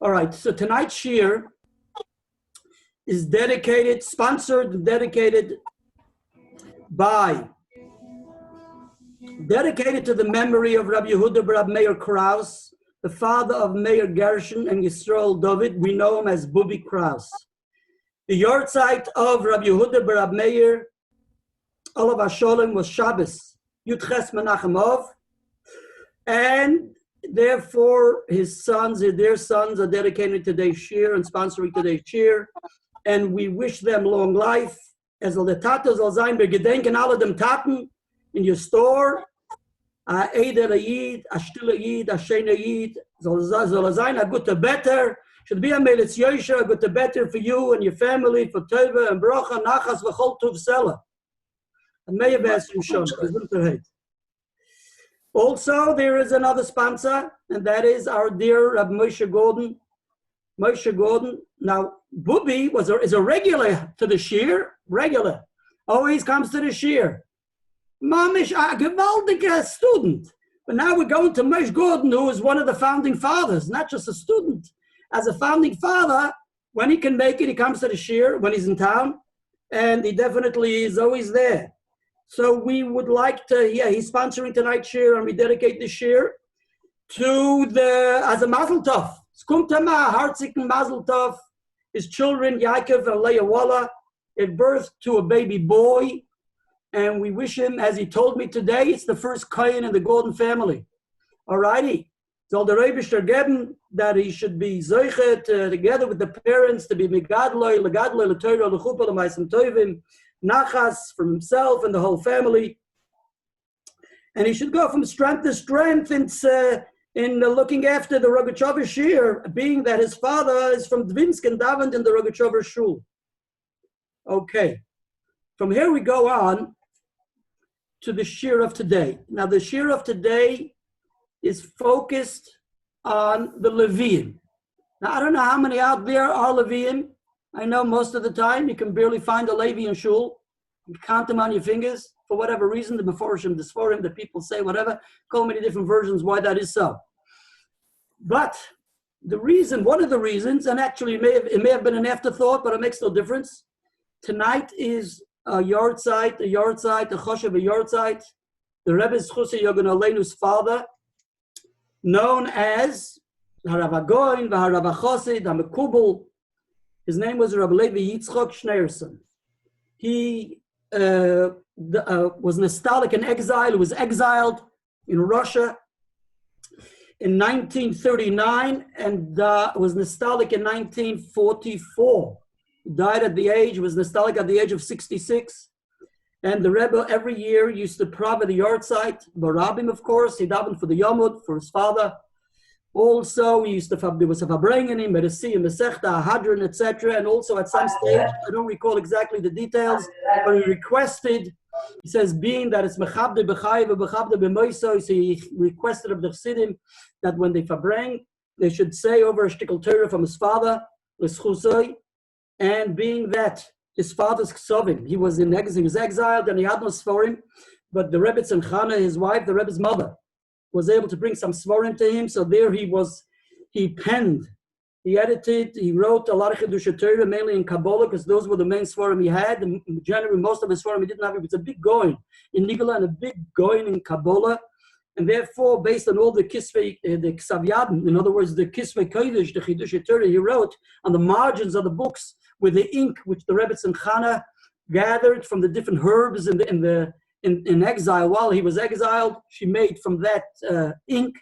All right, so tonight's shir is sponsored and dedicated to the memory of Rabbi Yehuda Rab Meir Kraus, the father of Meir Gershon and Yisrael David. We know him as Bubi Kraus. The yahrzeit of Rabbi Yehuda Rab Meir, Olav HaSholem, was Shabbos, Yudches Menachem Av, and therefore his sons, their sons, are dedicated today's shir and sponsoring today's shir, and we wish them long life. As the Tatas soll sein, wir gedenken alle dem Taten in your store. A Eder Yid, a Stille Yid, a Shene Yid, soll sein, a gute better. Should be a Melitz Yosha, a gute better for you and your family, for Tova and Brocha, Nachas, V'chol Tov Sela. And may you best you show. Also, there is another sponsor, and that is our dear Rabbi Moshe Gordon. Moshe Gordon. Now, Bubi is a regular to the shir, regular. Always comes to the shir. Mamish, a gewaltige student. But now we're going to Moshe Gordon, who is one of the founding fathers, not just a student. As a founding father, when he can make it, he comes to the shir when he's in town, and he definitely is always there. So we would like to, he's sponsoring tonight's shir, and we dedicate the shir to as a mazel tov. Skumtama, hartziken mazel tov. His children, Yaakov and Leah Walla, gave birth to a baby boy, and we wish him, as he told me today, it's the first Kohen in the Gordon family. All righty. So the Rebbe geben that he should be zeichet together with the parents to be megadloi, legadloi, letorah, lechupa, lemaisem tovim, nachas from himself and the whole family. And he should go from strength to strength in looking after the Rogatchover shir, being that his father is from Dvinsk and davened in the Rogatchover shul. Okay. From here we go on to the shir of today. Now the shir of today is focused on the Leviim. Now I don't know how many out there are Leviim. I know most of the time you can barely find a Levi in shul. You count them on your fingers for whatever reason, the Meforshim, the Sforim, the people say whatever, call many different versions why that is so. But the reason, one of the reasons, and actually it may have been an afterthought, but it makes no difference. Tonight is a yahrzeit, a choshev, a yahrzeit. The Rebbe's Chusay Yogan Aleinu's father, known as Harav Gaon, Harav Chosid, Hamekubel. His name was Rabbi Levi Yitzchok Schneerson. He was nostalgic in exile. He was exiled in Russia in 1939 and was nostalgic in 1944. He died at the age, was nostalgic at the age of 66. And the Rebbe every year used to prove the yahrzeit, Barabim, of course. He davened for the Yomud, for his father. Also, he used to there was a Fabrengenim, Meresi, Mesechta, Hadron, etc. And also at some stage, I don't recall exactly the details, but he requested, he says, being that it's Mechabde B'chayiv, Mechabde B'moiso, so he requested of the Chassidim that when they Fabreng, they should say over a shtickle Torah from his father, L'schusoi, and being that his father's ksovim, he was exiled and he had no svarim, but the Rebbe Tzemchana, his wife, the Rebbe's mother, was able to bring some svarim to him. So there he penned, he edited, he wrote a lot of Chiddushei Torah, mainly in Kabbalah, because those were the main svarim he had. And generally, most of his svarim he didn't have. It was a big Gaon in Nigla and a big Gaon in Kabbalah. And therefore, based on all the Kisvei, the Ksavyadim, in other words, the Kisvei Kodesh, the Chiddushei Torah, he wrote on the margins of the books with the ink which the Rebbe Tzemchana gathered from the different herbs in exile. While he was exiled, she made from that ink.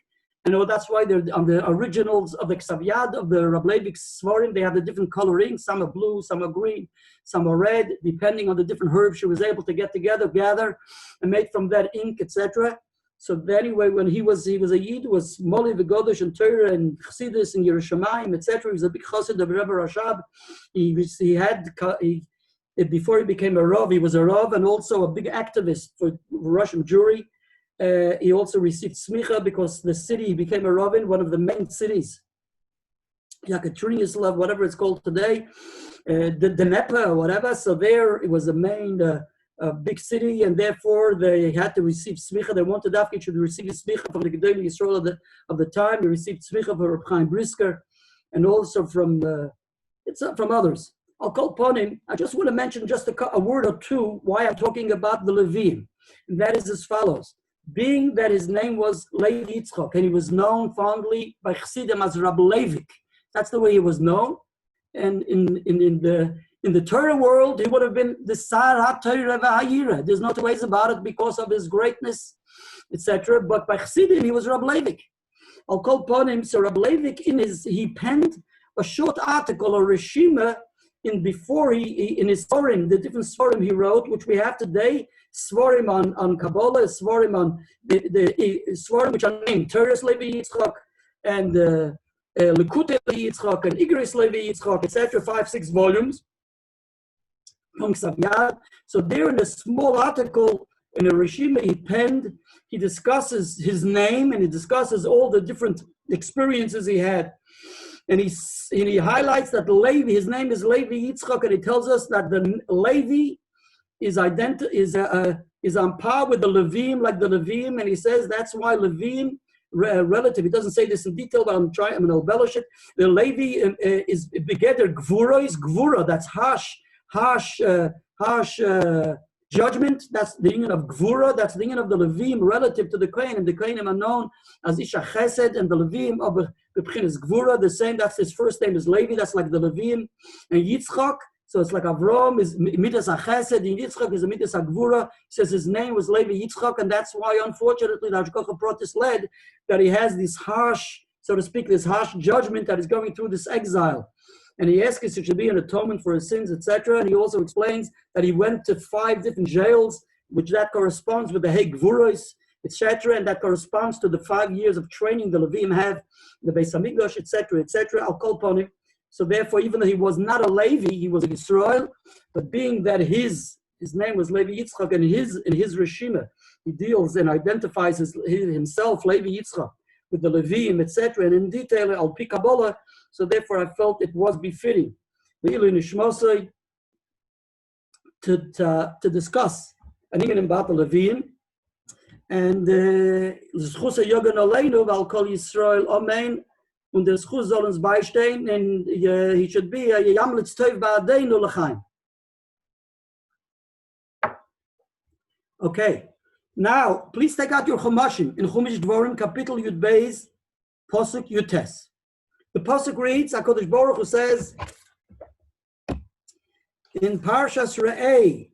And that's why they're on the originals of the Ksavyad, of the Rabbi Levi Svarim, they have the different coloring. Some are blue, some are green, some are red, depending on the different herbs she was able to gather, and made from that ink, etc. So anyway, when he was a Yid, was Moli v'Godesh and Torah and Chassidus and Yerushalayim, etc. He was a big Chassid of Rebbe Rashab. Before he became a Rav, he was a Rav and also a big activist for Russian Jewry. He also received smicha because the city he became a Rav in, one of the main cities, Yekaterinburg, whatever it's called today, the Dnieper or whatever. So there it was a main big city, and therefore they had to receive smicha. They wanted Afghan should receive smicha from the Gedolei Yisrael of the time. They received smicha for Reb Chaim Brisker, and also from others. I'll call upon him. I just want to mention just a word or two why I'm talking about the Levim, and that is as follows. Being that his name was Levi Yitzchak, and he was known fondly by Chassidim as Rabbi Levi. That's the way he was known. And in the Torah world, he would have been the Sar HaTorah v'Hayira. There's no two ways about it because of his greatness, etc. But by Chassidim, he was Rabbi Levi. I'll call upon him. So Rabbi Levi, he penned a short article or reshima in his Svarim, the different Svarim he wrote, which we have today. Svarim on Kabbalah, Svarim on the Svarim which are named Torah's Levi Yitzchak and Likutei Levi Yitzchak and Igris Levi Yitzchak, etc. 5-6 volumes. So there in a small article in a Rishima he penned, he discusses his name and he discusses all the different experiences he had. And he highlights that Levi, his name is Levi Yitzchak, and he tells us that the Levi is on par with the Levim, like the Levim, and he says that's why Levim, relative, he doesn't say this in detail, but I'm going to embellish it. The Levi is begeder Gvura, is Gvura, that's harsh judgment, that's the union of Gvura, that's the union of the Levim relative to the Koidem. The Koidem are known as Isha Chesed, and the Levim of the B'chinas Gvura, the same, that's his first name is Levi, that's like the Levim, and Yitzchak, so it's like Avram is Midas HaChesed, and Yitzchak is a Midas HaGvura. He says his name was Levi Yitzchak, and that's why, unfortunately, the Hashgacha protest led that he has this harsh, so to speak, this harsh judgment that is going through this exile. And he asks if it should be an atonement for his sins, etc. And he also explains that he went to 5 different jails, which that corresponds with the Hecht Gvuros, etc. And that corresponds to the 5 years of training the Levim have, the Beis Hamikdash, etc., etc. I'll call upon him. So therefore, even though he was not a Levi, he was a Yisrael, but being that his name was Levi Yitzchak, and in his Rishima, he deals and identifies himself, Levi Yitzchak, with the Levim, etc., and in detail, Al Pi Kabbalah. So therefore, I felt it was befitting to discuss an inyan about the Levim, and Zchus Yogan Aleinu, I'll call Yisrael Amen. Und der Schuss soll uns beistehen, and he should be a Yamletz Tov Ba'adeinu L'chaim. Okay, now please take out your Chumashim in Chumash Dvorim, Kapitel Yud Beis, Posuk Yutes. The Posuk reads, HaKadosh Baruch Hu says in Parshas Re'eh.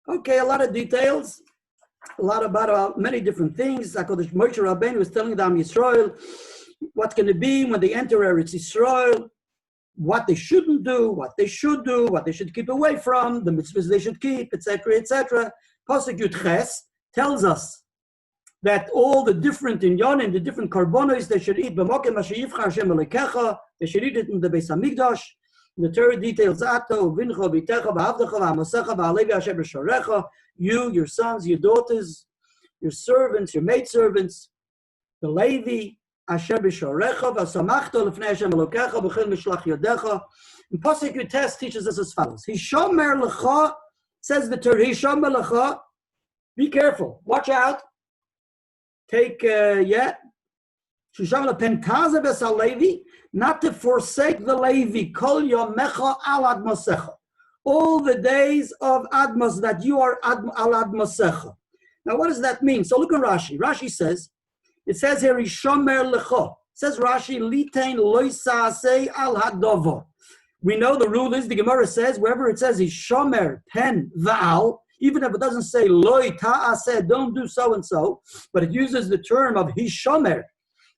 Okay, a lot of details, a lot about many different things. HaKadosh Moshe Rabbeinu was telling the Am Yisrael what's going to be when they enter Eretz Yisrael, what they shouldn't do, what they should do, what they should keep away from, the mitzvahs they should keep, etc., etc. Pasuk Yud Ches tells us that all the different inyanim, the different karbonos they should eat, b'mokem asher yivcha Hashem Elokecha, they should eat it in the Beis Hamikdash. The Torah details ato, vincha, bitecha, v'avdecha, v'amosecha, v'alevi asher b'sharecha, you, your sons, your daughters, your servants, your maidservants, the Levi, Asher b'shorecha v'samachta l'fnei Hashem Elokecha b'chil mishlach yodecha. And Pasuk Yutes teaches us as follows: Hishomer lecha, says the Torah, Hishomer lecha. Be careful, watch out. Take Hishomer lepentaze b'sal Levi, not to forsake the Levi. Kol yomecha al admosecha. All the days of Admos that you are al admosecha. Now, what does that mean? So look at Rashi. Rashi says. It says here, Hishomer lecha. Says Rashi, Litein loisasei al hadovo. We know the rule is, the Gemara says, wherever it says Hishomer, pen, va'al, even if it doesn't say loi ta'aseh, don't do so-and-so, but it uses the term of Hishomer,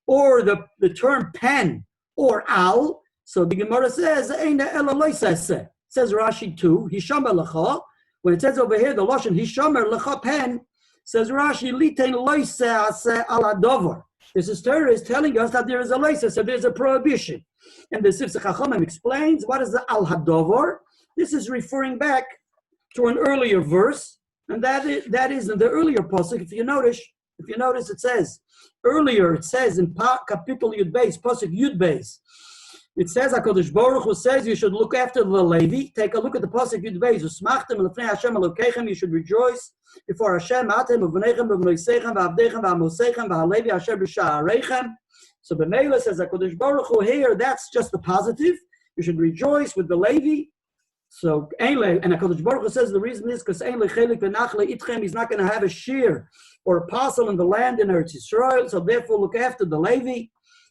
or the term pen, or al, so the Gemara says, Eina ela loisaseh. Says Rashi too, Hishomer lecha. When it says over here, the Lashon Hishomer lecha pen, says Rashi, Litein loiseh ala dover. This is Torah is telling us that there is a loiseh, so there's a prohibition. And the Sifsei Chachamim explains what is the al hadover. This is referring back to an earlier verse, and that is in the earlier pasuk. If you notice, it says earlier. It says in Kapitel Yud Beis, pasuk Yud Beis. It says HaKadosh Baruch Hu says you should look after the Levi. Take a look at the pasuk Yud Beis. Usmachtem l'fnei Hashem Elokechem. You should rejoice before Hashem. Atem u'vneichem u'vnoisechem v'avdechem v'amosechem v'halevi Hashem b'sha'areichem. So B'meila says HaKadosh Baruch Hu here, that's just the positive. You should rejoice with the Levi. So, and HaKadosh Baruch Hu says the reason is because he's not going to have a shear or a parcel in the land in Eretz Yisrael, so therefore look after the Levi.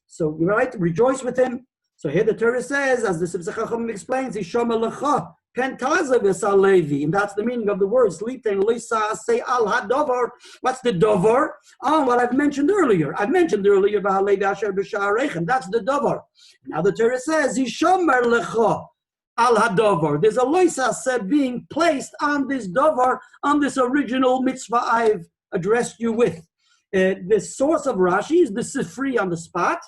So, you're right, rejoice with him. So here the Torah says, as the Sibsei Chacham explains, Yishama lecha pentaza v'sal Levi, and that's the meaning of the words. Litain lisa say al hadovar. What's the dovar? Oh, what I've mentioned earlier. I've mentioned earlier about Levi asher b'sha'arechem. That's the dovar. Now the Torah says Yishomer lecha al hadovar. There's a loisa being placed on this dovar, on this original mitzvah I've addressed you with. The source of Rashi is the Sifri on the spot.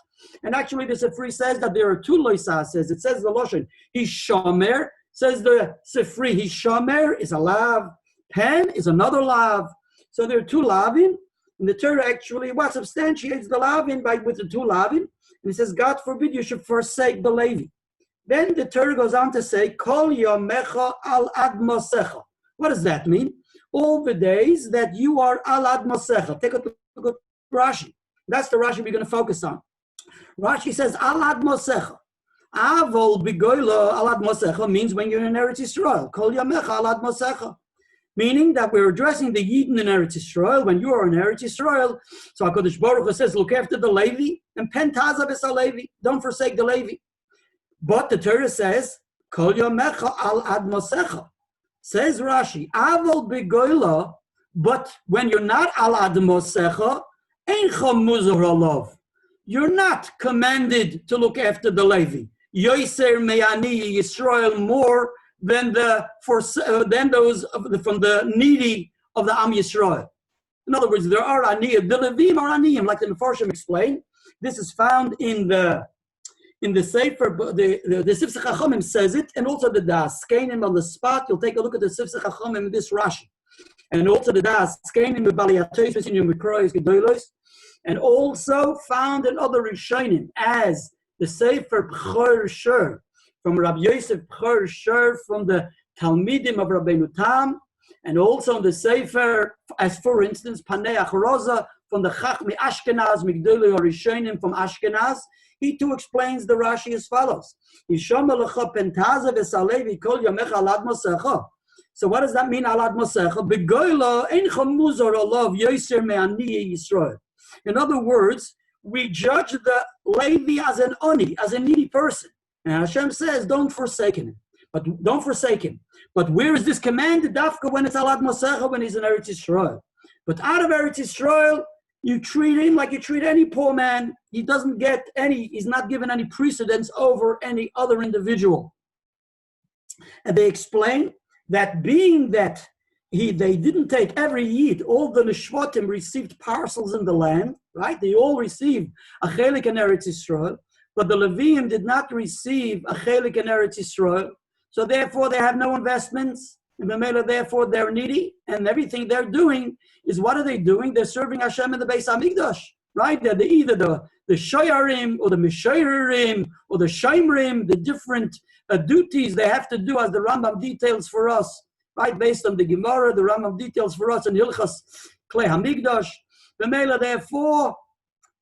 And actually the Sifri says that there are two loisas. It says the Loshen, Hishomer, says the Sifri, Hishomer is a lav, Pen is another lav. So there are two lavin. And the Torah actually, what substantiates the lavin with the two lavin? And it says, God forbid you should forsake the Levi. Then the Torah goes on to say, Kol yomecha al admosecha. What does that mean? All the days that you are al admosecha. Take a look at Rashi. That's the Rashi we're going to focus on. Rashi says, al admosecha. Avol begoila al admosecha means when you're in Eretz Yisrael. Kol yomecha al admosecha. Meaning that we're addressing the Yidden in Eretz Yisrael when you are in Eretz Yisrael. So HaKadosh Baruch Hu says, look after the Levi, and pentaza v'sal Levi. Don't forsake the Levi. But the Torah says, Kol yomecha al admosecha. Says Rashi, Avol begoila, but when you're not al admosecha, eincha muzar alav. You're not commanded to look after the Levi. Yoser me'ani Yisrael more than those from the needy of the Am Yisrael. In other words, there are aniyim. The Levim are aniyim, like the Mefarshim explained. This is found in the Sefer, the Sibsei Chachamim says it, and also the Das Kenim on the spot. You'll take a look at the Sibsei Chachamim in this Rashi, and also the Das Kenim with Baliatosis in your Mikrois Gedolos, and also found in other Rishonim as the Sefer B'chor Shur from Rabbi Yosef B'chor Shur from the Talmidim of Rabbeinu Tam, and also in the Sefer, as for instance, Paneach Roza from the Chachmi Ashkenaz Migdolei Rishonim from Ashkenaz. He too explains the Rashi as follows. So what does that mean, alad mosecha? In other words, we judge the Levi as an oni, as a needy person. And Hashem says, don't forsake him. But where is this command? Dafka when it's alad mosecha, when he's in Eretz Yisrael. But out of Eretz Yisrael, you treat him like you treat any poor man. He's not given any precedence over any other individual. And they explain that being that they didn't take every Yid, all the Neshvatim received parcels in the land, right? They all received a chelik in Eretz Yisrael, but the Leviim did not receive a chelik in Eretz Yisrael, so therefore they have no investments. And therefore they're needy, and everything they're doing is, what are they doing? They're serving Hashem in the Beis HaMikdash, right? They're either the Shoyarim or the Mishayirim or the Shaimrim, the different duties they have to do, as the Rambam details for us, right? Based on the Gemara, the Rambam details for us in Hilchas Klei HaMikdash. Therefore,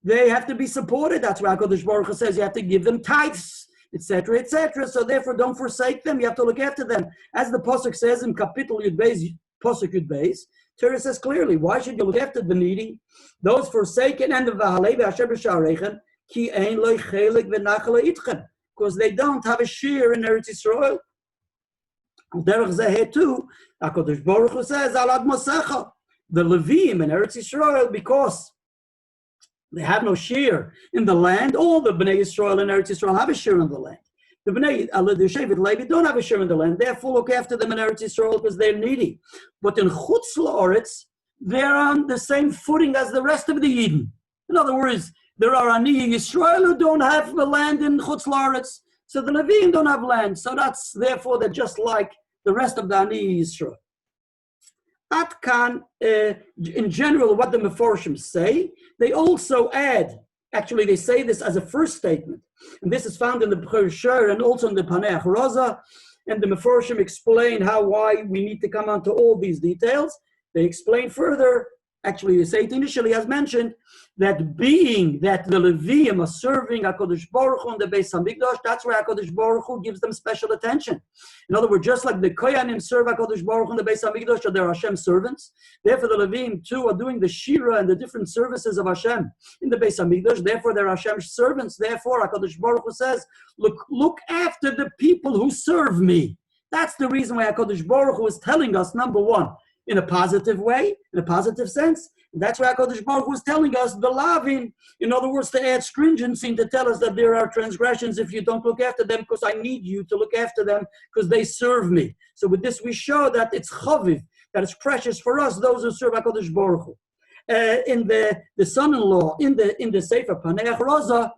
they have to be supported. That's why HaKadosh Baruch Hu says you have to give them tithes, etc., etc. So therefore, don't forsake them. You have to look after them. As the Pasuk says in Kapitel Yud Beis, Pasuk Yud Beis, Torah says clearly, why should you look after the needy? Those forsaken and the V'halei Asher b'shareichem, ki ein lo chelik v'nachal itchem, because they don't have a share in Eretz Yisrael. Derech zeh too, HaKadosh Baruch Hu says, alad mosecha, the Levim in Eretz Yisrael, because they have no share in the land. All the Bnei Yisrael and Eretz Yisrael have a share in the land. The Bnei Shevet Levi don't have a share in the land. Therefore, look after them in Eretz Yisrael because they're needy. But in Chutz La'aretz, they're on the same footing as the rest of the Yidden. In other words, there are Ani Yisrael who don't have the land in Chutz La'aretz. So the Leviim don't have land. So therefore, they're just like the rest of the Ani Yisrael. Atkan, in general, what the Mefarshim say, they also add, actually they say this as a first statement, and this is found in the B'chor Shur and also in the Paneach Roza, and the Mefarshim explain why we need to come on to all these details. They explain further actually we say it initially as mentioned, that being that the Leviim are serving HaKadosh Baruch Hu on the Beis HaMikdash, that's where HaKadosh Baruch Hu gives them special attention. In other words, just like the Koyanim serve HaKadosh Baruch Hu on the Beis HaMikdash, so they're Hashem's servants, therefore the Leviim too are doing the Shira and the different services of Hashem in the Beis HaMikdash, therefore they're Hashem's servants, therefore HaKadosh Baruch Hu says, look after the people who serve me. That's the reason why HaKadosh Baruch Hu is telling us, number one, in a positive way, in a positive sense. And that's why HaKadosh Baruch Hu is telling us the lavin, in other words, to add stringency, to tell us that there are transgressions if you don't look after them, because I need you to look after them because they serve me. So with this we show that it's chaviv, that it's precious for us, those who serve HaKadosh Baruch Hu. In the son-in-law, in the Sefer Paneach Roza,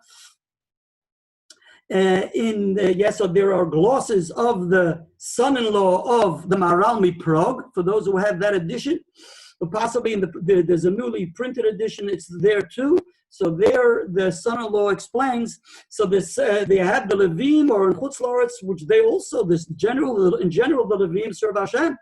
so there are glosses of the son-in-law of the Maharal Prague, for those who have that edition. But possibly there's a newly printed edition, it's there too. So there the son-in-law explains, so this they have the Levim or in Chutz La'aretz, which they also, in general the Levim serve Hashem.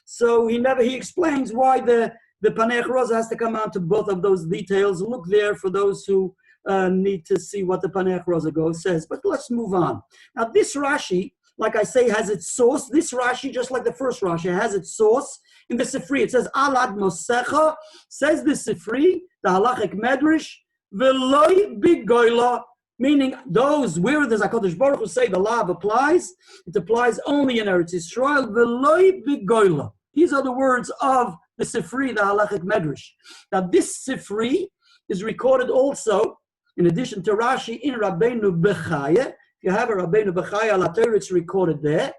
So he explains why the Paneach Roza has to come out to both of those details. Look there for those who need to see what the Paneach Roza says. But let's move on. Now this Rashi, like I say, has its source. This Rashi, just like the first Rashi, has its source in the Sifri. It says, Alad Mosecha, says the Sifri, the Halachic Medrash, V'loi Bigoyla, meaning those where the HaKadosh Baruch Hu say the law applies, it applies only in Eretz Yisrael, V'loi Bigoyla. These are the words of the Sifri, the Halachic Medrash. Now this Sifri is recorded also, in addition to Rashi, in Rabbeinu Bechaya. If you have a Rabbeinu Bechaya al HaTorah, it's recorded there.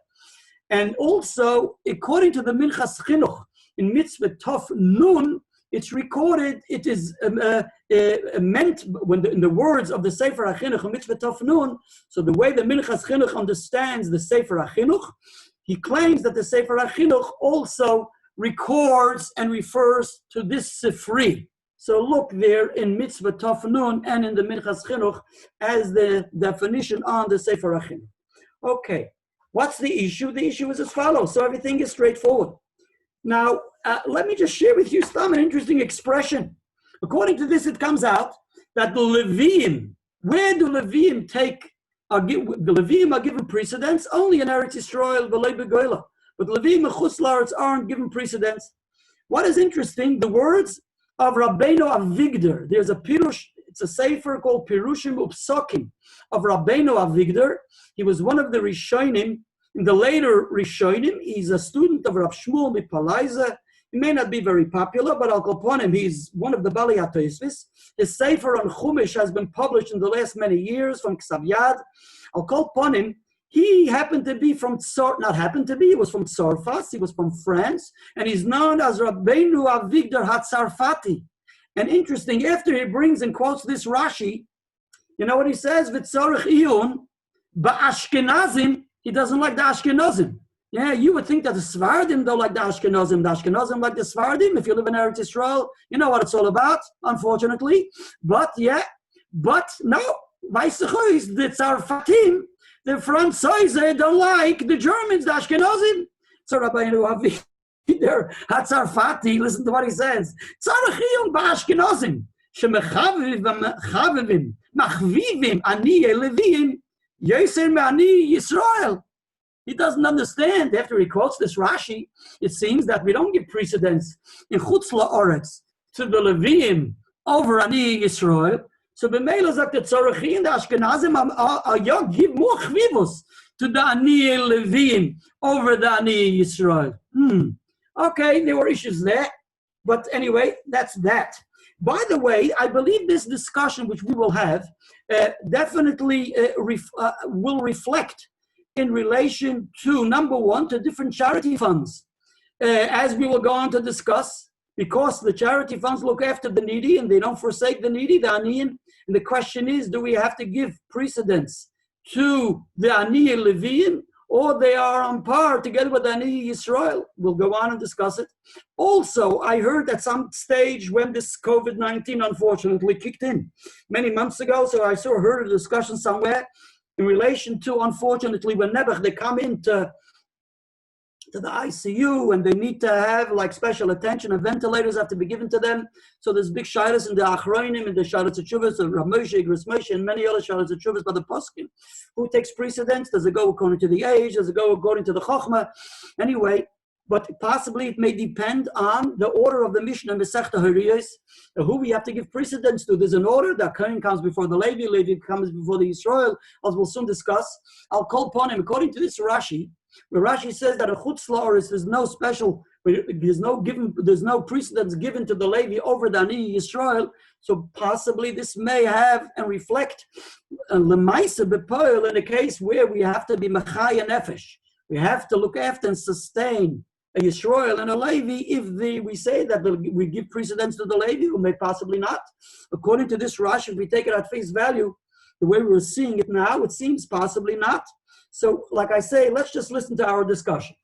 And also, according to the Minchas Chinuch, in Mitzvah Tov Nun, it's recorded, it is meant, in the words of the Sefer HaChinuch, in Mitzvah Tov Nun, so the way the Minchas Chinuch understands the Sefer HaChinuch, he claims that the Sefer HaChinuch also records and refers to this Sifri. So look there in Mitzvah Tov Nun and in the Minchas Chinuch as the definition on the Sefer HaChinuch. Okay, what's the issue? The issue is as follows. So everything is straightforward. Now, let me just share with you some interesting expression. According to this, it comes out that the Leviim, where do Leviim the Leviim are given precedence only in Eretz Yisrael, V'lei Begoyla. But Leviim and Chutz La'aretz aren't given precedence. What is interesting, the words of Rabbeinu Avigdor. There's a Pirush, it's a sefer called Pirushim Upsokim of Rabbeinu Avigdor. He was one of the Rishonim, in the later Rishonim. He's a student of Rav Shmuel Mipalaiza. He may not be very popular, but I'll call upon him. He's one of the Bali HaTosfos. His sefer on Chumash has been published in the last many years from Ksav Yad. I'll call upon him. He happened to be from he was from Tzarfas, he was from France, and he's known as Rabbeinu Avigdor HaTzarfati. And interesting, after he brings and quotes this Rashi, you know what he says? V'tzarech iyun ba'ashkenazim, he doesn't like the Ashkenazim. Yeah, you would think that the Sfardim don't like the Ashkenazim like the Sfardim. If you live in Eretz Yisrael, you know what it's all about, unfortunately. But no, Weißechois, the Tzarfatim, the Franzose don't like the Germans, the Ashkenazim. So Rabbeinu Avigdor HaTzarfati, listen to what he says. Tzarech iyun ba'ashkenazim, shemechavivim, machvivim, ani Leviim, yeser me'ani Yisrael. He doesn't understand. After he quotes this Rashi, it seems that we don't give precedence in Chutz La'aretz to the Leviim over ani Yisrael. So b'meila sagt the Tzorachim, the Ashkenazim, give more chvivus to the Ani Leviim over the Ani Yisrael. Okay, there were issues there. But anyway, that's that. By the way, I believe this discussion, which we will have, definitely will reflect in relation to, number one, to different charity funds. As we will go on to discuss, because the charity funds look after the needy and they don't forsake the needy, the Aniyim. And the question is, do we have to give precedence to the Ani Leviim, or they are on par together with the Ani Yisrael? We'll go on and discuss it. Also, I heard at some stage when this COVID-19 unfortunately kicked in many months ago, so I heard a discussion somewhere in relation to, unfortunately, when Nebuch, they come in to to the ICU, and they need to have like special attention, and ventilators have to be given to them. So there's big shilas in the Achronim, in the Shalas Chuvas of Rav Moshe, Igros Moshe, and many other Shalas Chuvas by the Poskim. Who takes precedence? Does it go according to the age? Does it go according to the Chochmah? Anyway, but possibly it may depend on the order of the Mishnah, Masechta Hariyos, who we have to give precedence to. There's an order that Kohen comes before the Levi, Levi comes before the Israel, as we'll soon discuss. I'll call upon him. According to this Rashi, where Rashi says that a Chutz La'aretz, there's no special, there's no precedence given to the Levi over the Ani Yisrael. So possibly this may have and reflect Lemaisa B'Poel in a case where we have to be Machaya Nefesh. We have to look after and sustain a Yisrael and a Levi if we say that we give precedence to the Levi, or may possibly not. According to this Rashi, if we take it at face value, the way we're seeing it now, it seems possibly not. So, like I say, let's just listen to our discussion.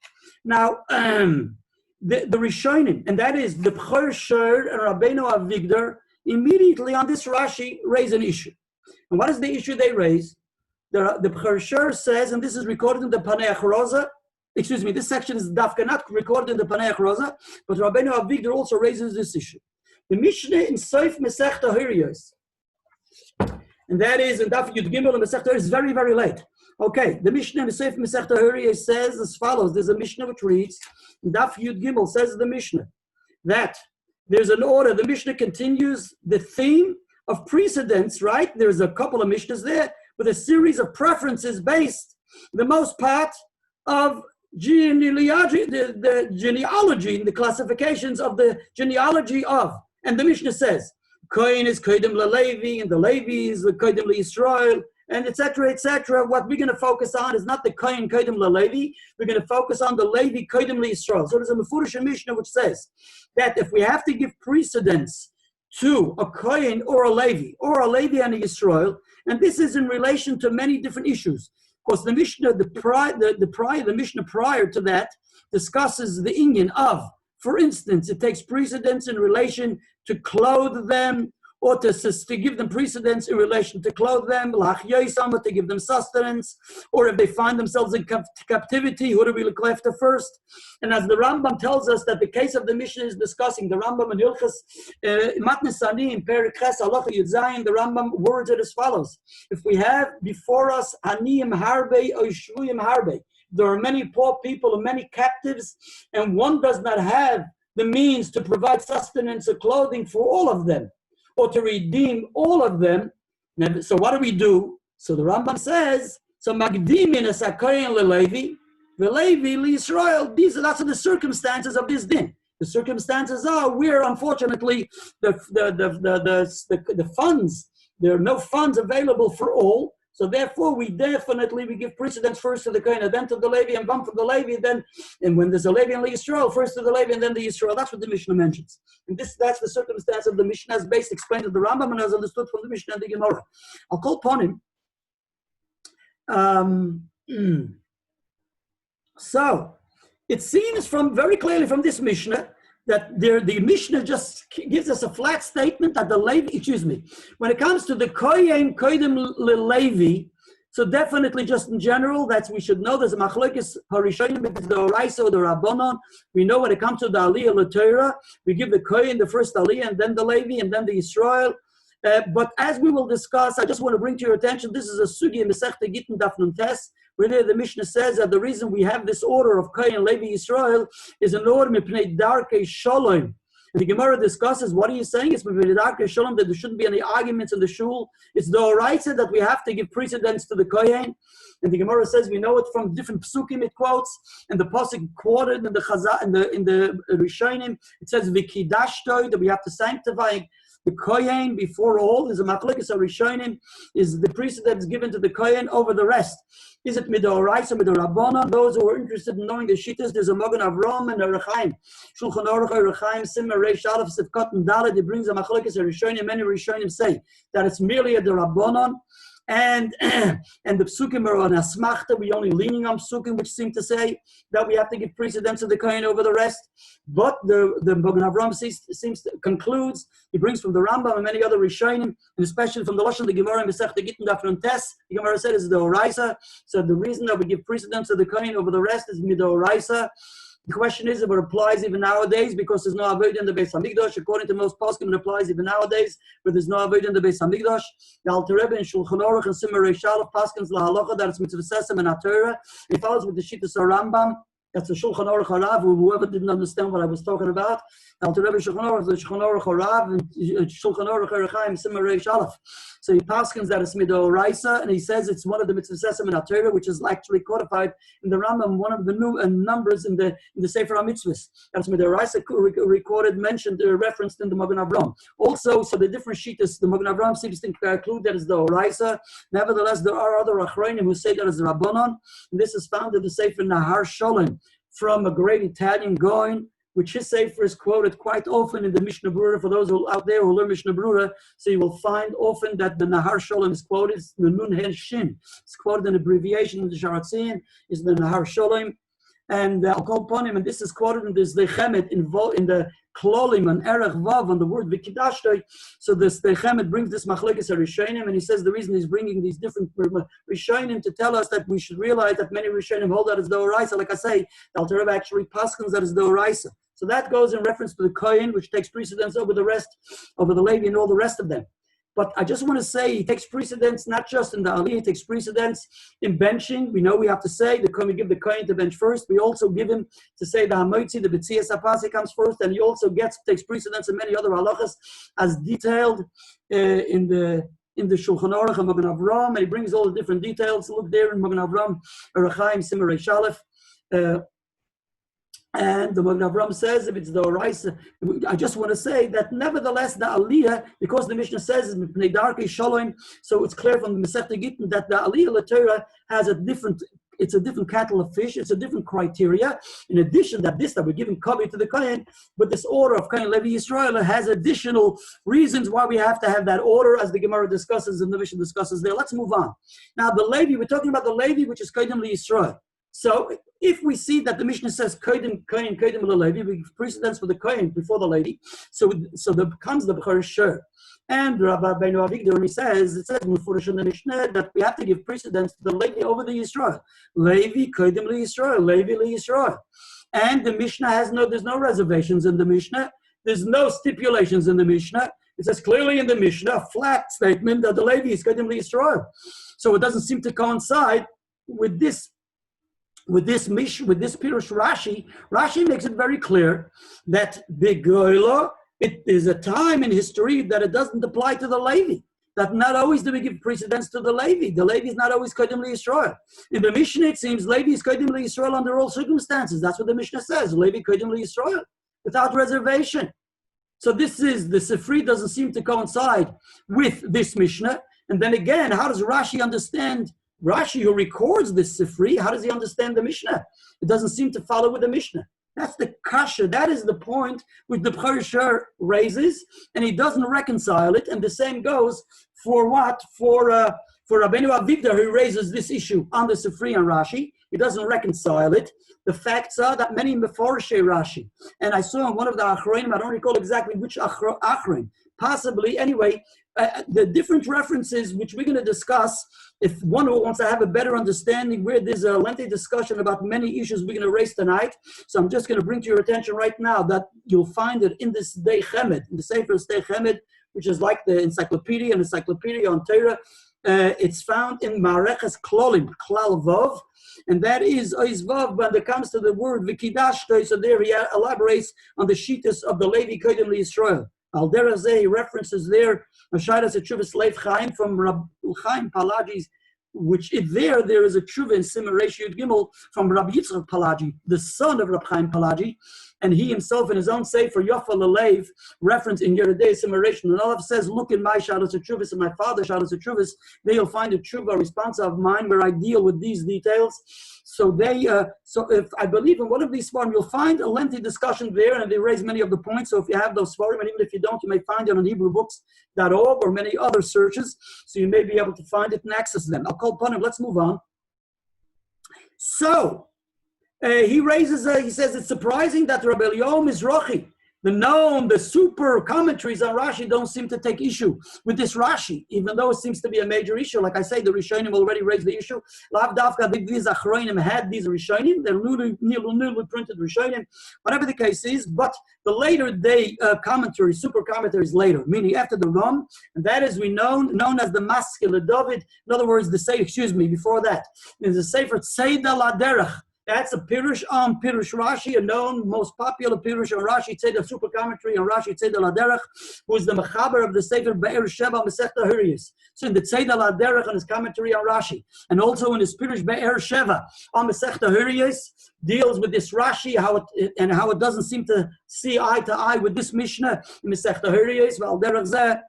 Now, the Rishonim, and that is the B'chor Sher and Rabbeinu Avigdor, immediately on this Rashi raise an issue. And what is the issue they raise? The B'chor Sher says, and this is recorded in the Paneach Rosa, excuse me, this section is dafka not recorded in the Paneach Rosa, but Rabbeinu Avigdor also raises this issue. The Mishnah in Seif Masechta Hariyos, and that is in Daf Yud Gimel and Masechta Hariyos, is very, very late. Okay, the Mishnah in Seif Masechta Hariyos says as follows. There's a Mishnah which reads, Daf Yud Gimel says the Mishnah, that there's an order. The Mishnah continues the theme of precedence, right? There's a couple of Mishnahs there with a series of preferences based, the most part, of genealogy, the genealogy, the classifications of the genealogy of. And the Mishnah says, Kohen is Koidem Levi, and the Levi is the Koidem Israel, and etc., etc. What we're going to focus on is not the Kohen Koidem Levi, we're going to focus on the Levi Koidem Israel. So there's a Mefurish Mishnah which says that if we have to give precedence to a Kohen or a Levi and a Israel, and this is in relation to many different issues. Of course, the Mishnah, the Mishnah prior to that discusses the inyan of, for instance, it takes precedence in relation to clothe them, or to give them precedence in relation to clothe them, to give them sustenance, or if they find themselves in captivity, who do we look after first? And as the Rambam tells us that the case of the Mishnah is discussing, the Rambam in Hilchas Matnes Ani in Perek Ches Halacha Yud Zayin, the Rambam words it as follows: if we have before us Aniyim Harbe or Shvuyim Harbe, there are many poor people and many captives, and one does not have the means to provide sustenance or clothing for all of them, or to redeem all of them. So what do we do? So the Rambam says, so Magdimin as Kohen LeLevi, VeLevi LeYisrael. That's the circumstances of this din. The circumstances are where, unfortunately, the funds, there are no funds available for all. So therefore, we give precedence first to the Kohen, and then to the Levi, and then from the Levi, and when there's a Levi and Yisrael, first to the Levi, and then the Yisrael. That's what the Mishnah mentions. And that's the circumstance of the Mishnah as based, explained to the Rambam, and as understood from the Mishnah and the Gemara. I'll call upon him. So, it seems very clearly from this Mishnah, that the Mishnah just gives us a flat statement that the Levi, when it comes to the Kohen Koidem Levi, so definitely just in general, we should know there's a Machlokes Harishonim, it's the Oraisa or the Rabbanon. We know when it comes to the Aliyah L'Torah, we give the Kohen the first Aliyah, and then the Levi, and then the Israel. But as we will discuss, I just want to bring to your attention, this is a Sugi in Masechta Gittin Daf Nun Tes, where there the Mishnah says that the reason we have this order of Kohen, Levi, Israel is an order mipnei darkei shalom. And the Gemara discusses, what are you saying? It's mipnei darkei shalom, that there shouldn't be any arguments in the shul. It's the oraisa that we have to give precedence to the Kohen. And the Gemara says, we know it from different psukim it quotes, and the pasuk quoted in the Chazal, in the Rishonim, it says v'kidashtoi, that we have to sanctify the Kohen before all. There's a Machlokes Harishonim, is the precedence given to the Kohen over the rest. Is it midoraisa, midorabona? Those who are interested in knowing the shittas, there's a Magen Avram and a Rechaim. Shulchan Aruch Rechaim Simmer Reish Aleph Sivkot and Dalet. It brings a Machlokes Harishonim. Many Rishonim say that it's merely a derabonon. And and the psukim are on asmachta. We only leaning on psukim, which seem to say that we have to give precedence to the kohen over the rest. But the Magen Avraham seems to concludes. He brings from the Rambam and many other Rishonim, and especially from the Lashon the Gemara in Masechta Gittin Daf Nun Tes. The Gemara said is the Oraisa. So the reason that we give precedence to the kohen over the rest is midoraisa. The question is if it applies even nowadays, because there's no avodah in the Beis Hamikdash. According to most poskim, it applies even nowadays, but there's no avodah in the Beis Hamikdash. The Alter Rebbe in Shulchan Aruch and Simmer Reishal paskins lahalacha that it's mitzvah sesem and Torah. It follows with the Shittas Rambam. That's the Shulchan Aruch Harav. Whoever didn't understand what I was talking about, Alter Rebbe Shulchan Aruch, the Shulchan Aruch Harav, and Shulchan Aruch Erechaim Simmer Reishal. So he paskins that it's midoraisa, and he says it's one of the mitzvah sesem and Torah, which is actually codified in the Rambam, one of the new numbers in the Sefer HaMitzvahs. That's midoraisa recorded, mentioned, referenced in the Magen Avraham. Also, so the different shittas, the Magen Avraham seems to conclude that it's the oraisa. Nevertheless, there are other achronim who say that it's the Rabbanon, and this is found in the Sefer Nahar Sholem from a great Italian Gaon, which his sefer is quoted quite often in the Mishnah Brura. For those who out there who learn Mishnah Brura, so you will find often that the Nahar Sholem is quoted, the Nun Hen Shin. It's quoted in abbreviation in the Sharatzian, is the Nahar Sholem. And I'll call upon him, and this is quoted in this Lechemet in the Klolim and Erech Vav on the word Vikidashtoi. So this Lechemet brings this Machlekes Rishonim, and he says the reason he's bringing these different Rishonim to tell us that we should realize that many Rishonim hold that as the Oraisa. Like I say, the Alter Rebbe actually paskins that as the Oraisa. So that goes in reference to the Kohen, which takes precedence over the rest, over the Levi and all the rest of them. But I just want to say he takes precedence not just in the Aliyah, he takes precedence in benching. We know we have to say, we give the Kohen to bench first. We also give him to say the Hamoitzi, the B'tzias Apasi comes first, and he also takes precedence in many other halachas as detailed in the Shulchan Aruch and Magen Avraham, and he brings all the different details. Look there in Magen Avraham, Erechaim, Simmer Shalef. And the Magen Avraham says, if it's the Oraisa, I just want to say that nevertheless the Aliyah, because the Mishnah says Mipnei Darkei Shalom, so it's clear from the Masechta Gittin that the Aliyah Torah has a different kettle of fish, it's a different criteria. In addition that we're giving Kavi to the Kohen, but this order of Kohen Levi Yisrael has additional reasons why we have to have that order, as the Gemara discusses and the Mishnah discusses there. Let's move on. Now the Levi, we're talking about the Levi, which is Koidem Yisrael. So if we see that the Mishnah says Koidem Levi, we give precedence for the Kohen before the Levi, so there comes the B'chor Shur. And Rabbi Beinu Avigdor, when he says, it says in the Mishnah that we have to give precedence to the Levi over the Yisrael. Levi Koidem Yisrael, Levi Yisrael. And the Mishnah there's no reservations in the Mishnah. There's no stipulations in the Mishnah. It says clearly in the Mishnah, a flat statement that the Levi is Koidem Yisrael. So it doesn't seem to coincide with this Pirush Rashi. Rashi makes it very clear that Begoyla, it is a time in history that it doesn't apply to the Levi. That not always do we give precedence to the Levi. The Levi is not always Koidem Yisrael. In the Mishnah, it seems Levi is Koidem Yisrael under all circumstances. That's what the Mishnah says. Levi Koidem Yisrael without reservation. So the Sifri doesn't seem to coincide with this Mishnah. And then again, how does Rashi understand? Rashi, who records this Sifri, how does he understand the Mishnah? It doesn't seem to follow with the Mishnah. That's the kasha. That is the point which the B'chor Shur raises, and he doesn't reconcile it. And the same goes for what? For Rabbeinu Avigdor, who raises this issue on the Sifri and Rashi. He doesn't reconcile it. The facts are that many meforshei Rashi, and I saw in one of the achronim, I don't recall exactly which achron, possibly anyway, the different references which we're going to discuss. If one wants to have a better understanding, where there's a lengthy discussion about many issues we're going to raise tonight. So I'm just going to bring to your attention right now that you'll find it in this Dei Chemed, in the Sefer Dei Chemed, which is like the encyclopedia on Torah. It's found in Mareches Klolim, Klal Vav, and that is Oiz Vav. When it comes to the word Vikidashtoi, so there he elaborates on the shittas of the Levi Koidem Yisrael. Al Derazeh references there Ashayras Etshuvas Leif Chaim from Rab Chaim Palagi's which there is a tshuva in Siman Reish Yud Gimel from Rabbi Yitzchak Palagi, the son of Rabbi Chaim Palagi, and he himself in his own sefer Yofa Lalev, reference in Yeridei Siman Reish and Aleph says, look in my Shados Tshuvas and my father's Shados Tshuvas, there you'll find a tshuva response of mine where I deal with these details. So if I believe in one of these svarim, you'll find a lengthy discussion there, and they raise many of the points. So if you have those svarim, and even if you don't, you may find it on HebrewBooks.org or many other searches. So you may be able to find it and access them. I'll call upon him. Let's move on. So he says it's surprising that Rabbi Eliyahu Mizrahi, the super commentaries on Rashi don't seem to take issue with this Rashi, even though it seems to be a major issue. Like I say, the Rishonim already raised the issue. Lav Davka, these Achronim had these Rishonim, they're newly printed Rishonim, whatever the case is, but the later day commentaries, super commentaries later, meaning after the Ram, and that is known as the Maskele David. In other words, before that, is the Sefer Tzeidah Laderech. That's a Pirush on Pirush Rashi, a known, most popular Pirush on Rashi, Tzeidah super commentary on Rashi, Tzeidah Laderech, who is the Mechaber of the Sefer Be'er Sheva Masechta Huriyos. So in the Tzeidah Laderech on his commentary on Rashi, and also in his Pirush Be'er Sheva on Masechta Huriyos, deals with this Rashi, how it doesn't seem to see eye to eye with this Mishnah in Masechta Huriyos, V'al Zeh,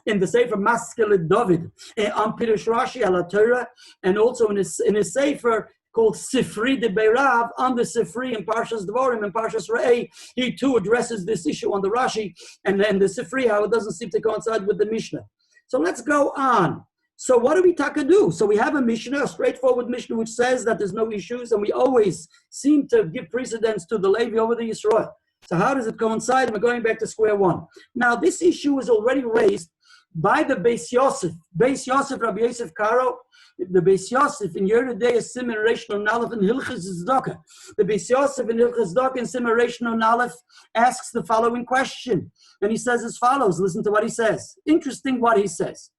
in the Sefer Maskele David on Pirush Rashi ala Torah, and also in his Sefer called Sifri de Beirav on the Sifri in Parshas Dvorim and Parshas Re'eh. He too addresses this issue on the Rashi and then the Sifri, how it doesn't seem to coincide with the Mishnah. So let's go on. So what do we do? So we have a Mishnah, a straightforward Mishnah, which says that there's no issues, and we always seem to give precedence to the Levi over the Yisrael. So how does it coincide? We're going back to square one. Now this issue is already raised by the Beis Yosef, Rabbi Yosef Karo, the Beis Yosef in Yeridei Siman Reish Nun Aleph and Hilchos Tzedakah. The Beis Yosef in Hilchos Tzedakah in Siman Reish Nun Aleph asks the following question, and he says as follows. Listen to what he says. Interesting what he says.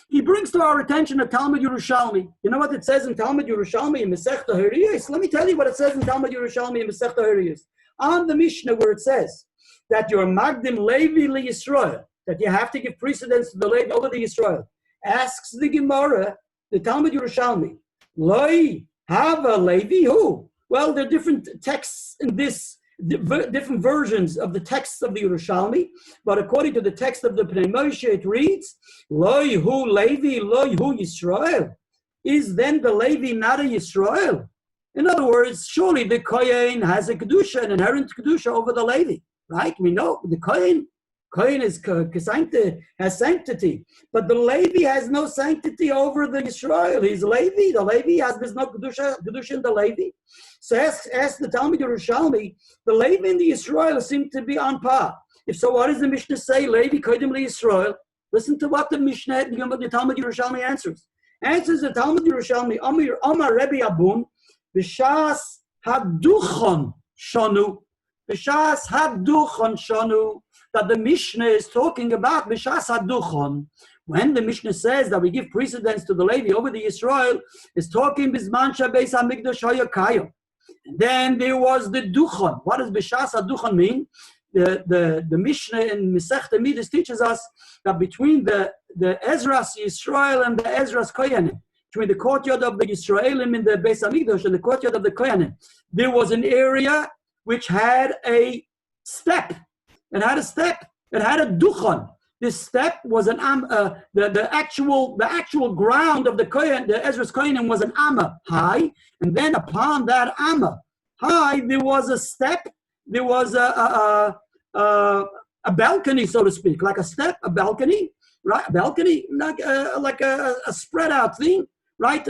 He brings to our attention a Talmud Yerushalmi. You know what it says in Talmud Yerushalmi in Masechta Huriyos? Let me tell you what it says in Talmud Yerushalmi in Masechta Huriyos. On the Mishnah where it says that you're Magdim Levi li Yisrael, that you have to give precedence to the Levi over the Yisrael, asks the Gemara, the Talmud Yerushalmi, Loi Hava Levi who? Well, there are different texts in this, different versions of the texts of the Yerushalmi, but according to the text of the Pnei Moshe, it reads, Loi Hu Levi, Loi Hu Yisrael. Is then the Levi not a Yisrael? In other words, surely the Kohen has a Kedusha, an inherent Kedusha over the Levi, right? We know the Kohen has sanctity, but the Levi has no sanctity over the Yisrael. He's Levi. The Levi there's no Kedusha in the Levi. So ask the Talmud Yerushalmi, the Levi and the Yisrael seem to be on par. If so, what does the Mishnah say? Levi Koidem li Yisrael. Listen to what the Mishnah, the Talmud Yerushalmi answers. Answers the Talmud Yerushalmi, Amar Rebbe Abun, B'shas haduchon shonu. B'shas haduchon shonu. That the Mishnah is talking about B'shas haduchon. When the Mishnah says that we give precedence to the Levi over the Yisrael, is talking Bizman Shabeis HaMikdash Hayakayim. And then there was the duchon. What does B'shas haduchon mean? The Mishnah in Masechta Midas teaches us that between the Ezras Yisrael and the Ezras Koyanim, between the courtyard of the Yisraelim in the Beis HaMikdash and the courtyard of the Koyanim, there was an area which had a step. It had a step. It had a duchon. This step was an the actual ground of the Kohen, the Ezra's Kohanim was an amma high, and then upon that amma high there was a step. There was a balcony, so to speak, like a step, a balcony, right? A balcony, like a spread out thing, right?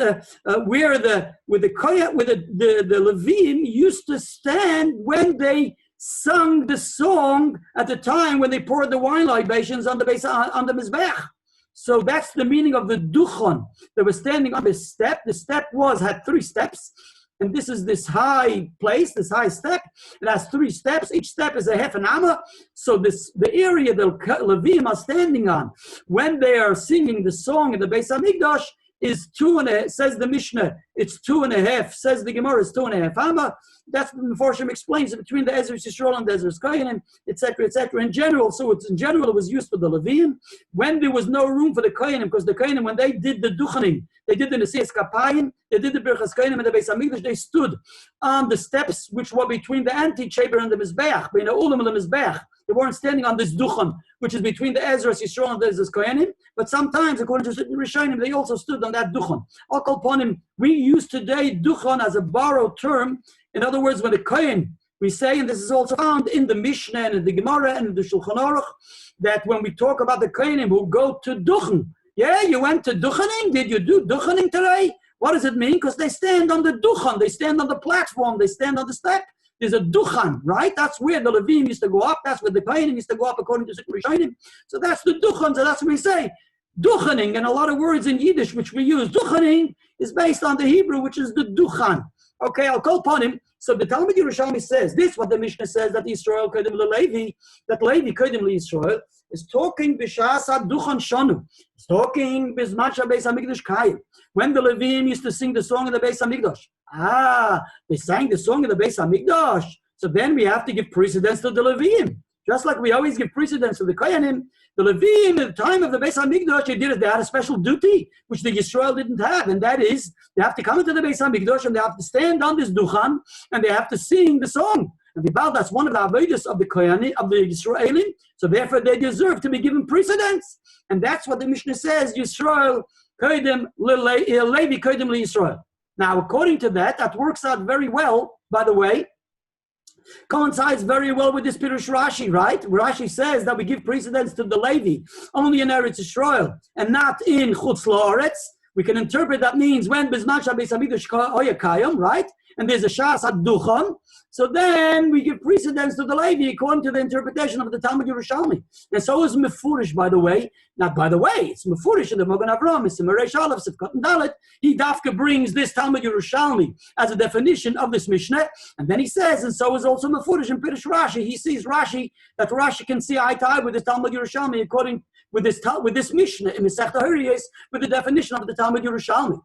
Where the Levim used to stand when they sung the song at the time when they poured the wine libations on the Mizbech. So that's the meaning of the duchon. They were standing on this step. The step had 3 steps. And this is this high place, this high step. It has 3 steps. Each step is a half an amma. So the area the Levim are standing on when they are singing the song in the Beis HaMikdash is 2.5, says the Mishnah, it's 2.5, says the Gemara, it's 2.5 Hama. That's what the Meforshim explains between the Ezra Yisrael and the Ezra Koidem, etc., etc. In general, it was used for the Levim. When there was no room for the Koidem, because the Koidem, when they did the Duchanim, they did the Nesias Kapayim, they did the Birchas Koidem and the Beis HaMikdash, they stood on the steps which were between the Anti-Chamber and the Mizbeach, between the Ulam and the Mizbeach. They weren't standing on this Duchan, which is between the Ezra Yisrael and the Ezra Koidem, but sometimes, according to certain Rishonim, they also stood on that Duchan. I'll call upon him. We use today Duchan as a borrowed term. In other words, when the Kohen, we say, and this is also found in the Mishnah and in the Gemara and in the Shulchan Aruch, that when we talk about the Kohenim who go to Duchen, yeah, you went to Duchening? Did you do Duchening today? What does it mean? Because they stand on the Duchen, they stand on the platform, they stand on the step. There's a Duchan, right? That's where the Levim used to go up. That's where the Kohenim used to go up according to certain Rishonim. So that's the Duchan, so that's what we say. Duchening, and a lot of words in Yiddish which we use. Duchening is based on the Hebrew, which is the Duchan. Okay, I'll call upon him. So the Talmud Yerushalmi says, this what the Mishnah says, that Yisrael Koidem Levi, that Levi Koidem Yisrael, is talking B'shas Duchan Shonu. It's talking B'zman Beis HaMikdash Kayim. When the Levim used to sing the song in the Beis HaMikdash. They sang the song in the Beis HaMikdash. So then we have to give precedence to the Levim. Just like we always give precedence to the Kohanim, the Levim, at the time of the Beis HaMikdash, they had a special duty, which the Yisrael didn't have, and that is, they have to come into the Beis HaMikdash, and they have to stand on this Duchan, and they have to sing the song. And that's one of the avodas of the Kohanim, of the Yisraelim, so therefore they deserve to be given precedence. And that's what the Mishnah says, Yisrael, Koidem, Levi, Koidem, Yisrael. Now, according to that, that works out very well, by the way, coincides very well with this Pirush Rashi, right? Rashi says that we give precedence to the Levi only in Eretz Yisrael and not in Chutz La'aretz. We can interpret that means when Bizman Beis HaMikdash Kayim, right? And there's a Shas Ad-Duchan. So then we give precedence to the Levi according to the interpretation of the Talmud Yerushalmi. And so is Mefurish, by the way. Not by the way, it's Mefurish in the Magen Avraham, it's in Meresh Aleph, Sivkot and Dalet. He dafka brings this Talmud Yerushalmi as a definition of this Mishnah. And then he says, and so is also Mefurish in Pirush Rashi. He sees Rashi, that Rashi can see eye to eye with this Talmud Yerushalmi according with this Mishnah in the Sechta Huriyos with the definition of the Talmud Yerushalmi.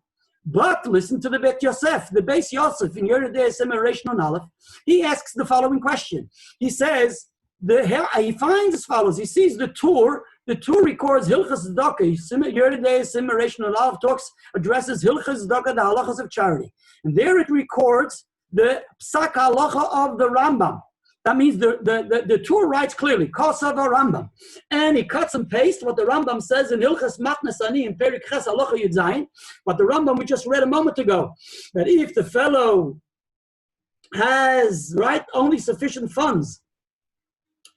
But listen to the Bet Yosef, the Beis Yosef in Yeridei Semeresh Non Aleph. He asks the following question. He says, he finds as follows. He sees the Torah records Hilchas Tzedakah. Yeridei Semeresh Non Aleph addresses Hilchas Tzedakah, the halachas of charity. And there it records the Psak halacha of the Rambam. That means the Torah writes clearly, Kosava Rambam. And he cuts and pastes what the Rambam says in Hilchas Matnas Ani in Perik Ches Halacha Yud Zayin, what the Rambam we just read a moment ago, that if the fellow has, right, only sufficient funds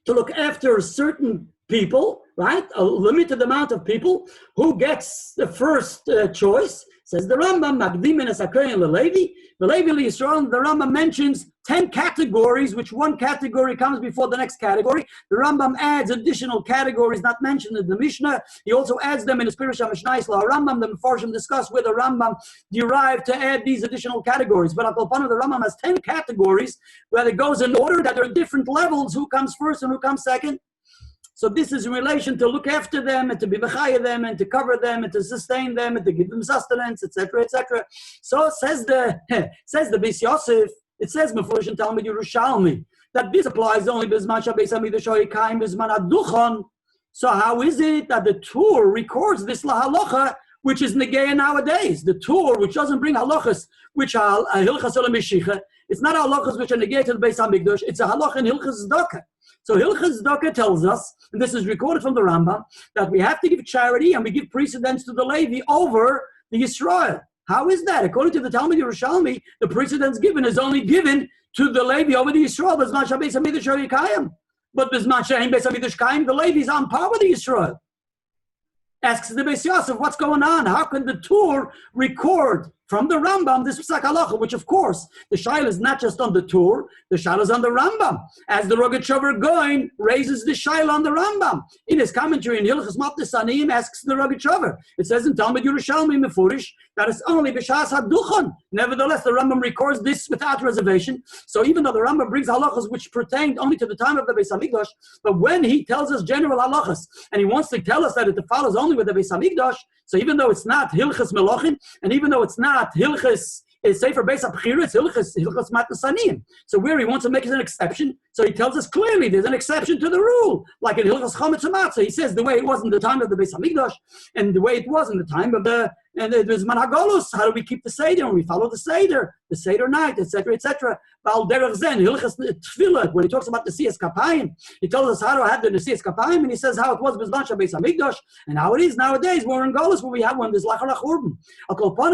to look after certain people, right, a limited amount of people, who gets the first choice, says the Rambam, Magdim es HaKohen LeLevi, the Levi Yisrael, the Rambam mentions 10 categories, which one category comes before the next category. The Rambam adds additional categories not mentioned in the Mishnah. He also adds them in the Spiritual Mishnah Law. Rambam, the Meforshim discuss where the Rambam derived to add these additional categories. But Akolpana, the Rambam has 10 categories where it goes in order that there are different levels, who comes first and who comes second. So this is in relation to look after them and to be mechaya them and to cover them and to sustain them and to give them sustenance, etc., etc. So says the Beis Yosef, it says Mefurish in Talmud Yerushalmi that this applies only Bizman Beis HaMikdash Kayim Bizman Ad-Duchan. So how is it that the Torah records this lahalacha, which is negaya nowadays? The Torah, which doesn't bring halachas, which are hilchas olam mishicha, it's not halachas which are negated to the Beis HaMikdash. It's a halacha in hilchas tzedakah. So Hilchas Tzedakah tells us, and this is recorded from the Rambam, that we have to give charity and we give precedence to the Levi over the Yisrael. How is that? According to the Talmud Yerushalmi, the precedence given is only given to the Levi over the Yisrael. But the Levi is on par with the Yisrael. Asks the Beis Yosef, what's going on? How can the Torah record from the Rambam, this Psak Halacha, which of course, the Shaila is not just on the Torah, the Shaila is on the Rambam. As the Rogatchover Gaon raises the Shaila on the Rambam. In his commentary in Hilchos Matnes Aniyim asks the Rogatchover. It says in Talmud Yerushalmi Mefurish that it's only B'Shas HaDuchon. Nevertheless, the Rambam records this without reservation. So even though the Rambam brings halachas which pertained only to the time of the Beis Hamikdash, but when he tells us general halachas, and he wants to tell us that it follows only with the Beis Hamikdash, so even though it's not Hilchas Melachim, and even though it's not Hilchas Sefer Beis HaBchira, it's Hilchas Matnes Aniyim. So where he wants to make it an exception, so he tells us clearly there's an exception to the rule, like in Hilchas Chametz HaMatzah. He says the way it was in the time of the Beis Hamikdash, and the way it was in the time of the and it was Managolus. How do we keep the Seder? And we follow the Seder night, etc., etc. When he talks about the Nesias Kapayim, he tells us how to have the Nesias Kapayim, and he says how it was B'zman Beis Hamikdash, and how it is nowadays. We're in Golus where we have one. There's Lachar Churban.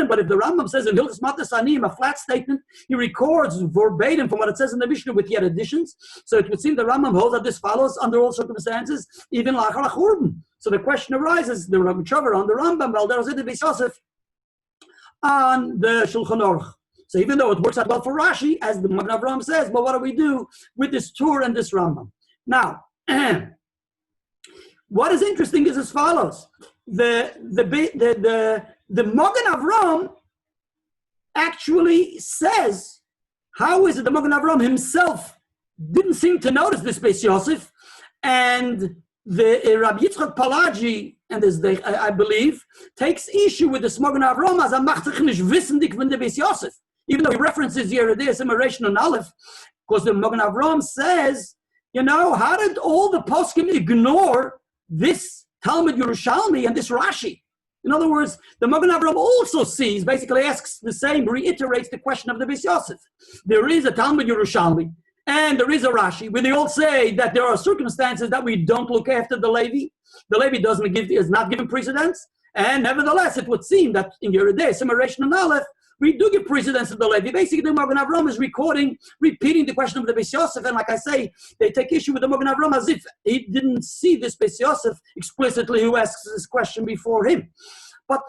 But if the Rambam says in Hilchos Matnes Aniyim a flat statement, he records verbatim from what it says in the Mishnah with yet additions. So it would seem the Rambam holds that this follows under all circumstances, even Lachar Churban. So the question arises: the Rogatchover on the Rambam, on the Shulchan Aruch. So even though it works out well for Rashi, as the Magen Avraham says, but what do we do with this Torah and this Rambam? Now, what is interesting is as follows: the Magen Avraham actually says, how is it the Magen Avraham himself didn't seem to notice this Beis Yosef, and the Rabbi Yitzchak Palagi, and I believe, takes issue with the Magen Avraham as a machtechnish wissendik von the Beis Yosef, even though he references Yeridei Simmeration and Aleph, because the Magen Avraham says, how did all the poskim ignore this Talmud Yerushalmi and this Rashi? In other words, the Magen Avraham also sees, basically asks the same, reiterates the question of the Beis Yosef. There is a Talmud Yerushalmi, and there is a Rashi, where they all say that there are circumstances that we don't look after the Levi. The Levi is not given precedence, and nevertheless, it would seem that in Yeridei, Simmeration and Aleph, we do give precedence to the Levi. Basically, the Magen Avraham is repeating the question of the Beis Yosef, and like I say, they take issue with the Magen Avraham as if he didn't see this Beis Yosef explicitly who asks this question before him. But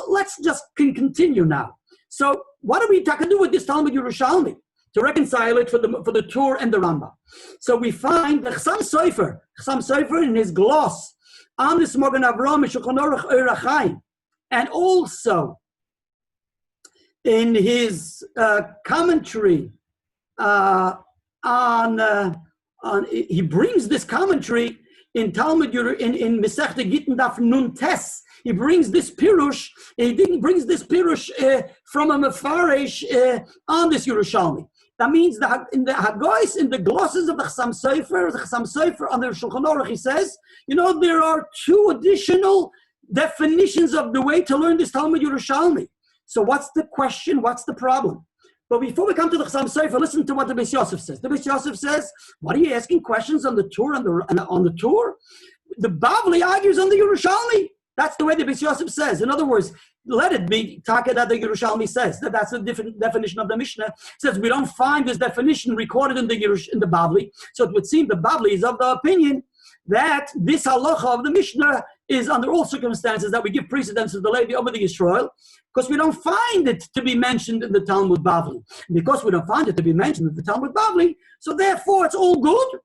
let's just continue now. So what do we do with this Talmud Yerushalmi to reconcile it for the Torah and the Rambam? So we find the Chassam Sofer in his gloss on this Magen Avraham Shulchan Aruch Orach Chaim, and also in his commentary he brings this commentary in Talmud in Masechta Gittin Daf Nun Tes. He brings this pirush. He brings this pirush from a mefarish on this Yerushalmi. That means that in the Hagois, in the glosses of the Chassam Sofer on the Shulchan Aruch, he says, there are two additional definitions of the way to learn this Talmud Yerushalmi. So what's the question? What's the problem? But before we come to the Chassam Sofer, listen to what the Beis Yosef says. The Beis Yosef says, what are you asking questions on the Torah on the Torah? The Bavli argues on the Yerushalmi. That's the way the Beis Yosef says. In other words, let it be taka that the Yerushalmi says. That's a different definition of the Mishnah. It says we don't find this definition recorded in the Bavli. So it would seem the Bavli is of the opinion that this halacha of the Mishnah is under all circumstances that we give precedence to the Levi over the Yisrael, because we don't find it to be mentioned in the Talmud Bavli. Because we don't find it to be mentioned in the Talmud Bavli, so therefore it's all good.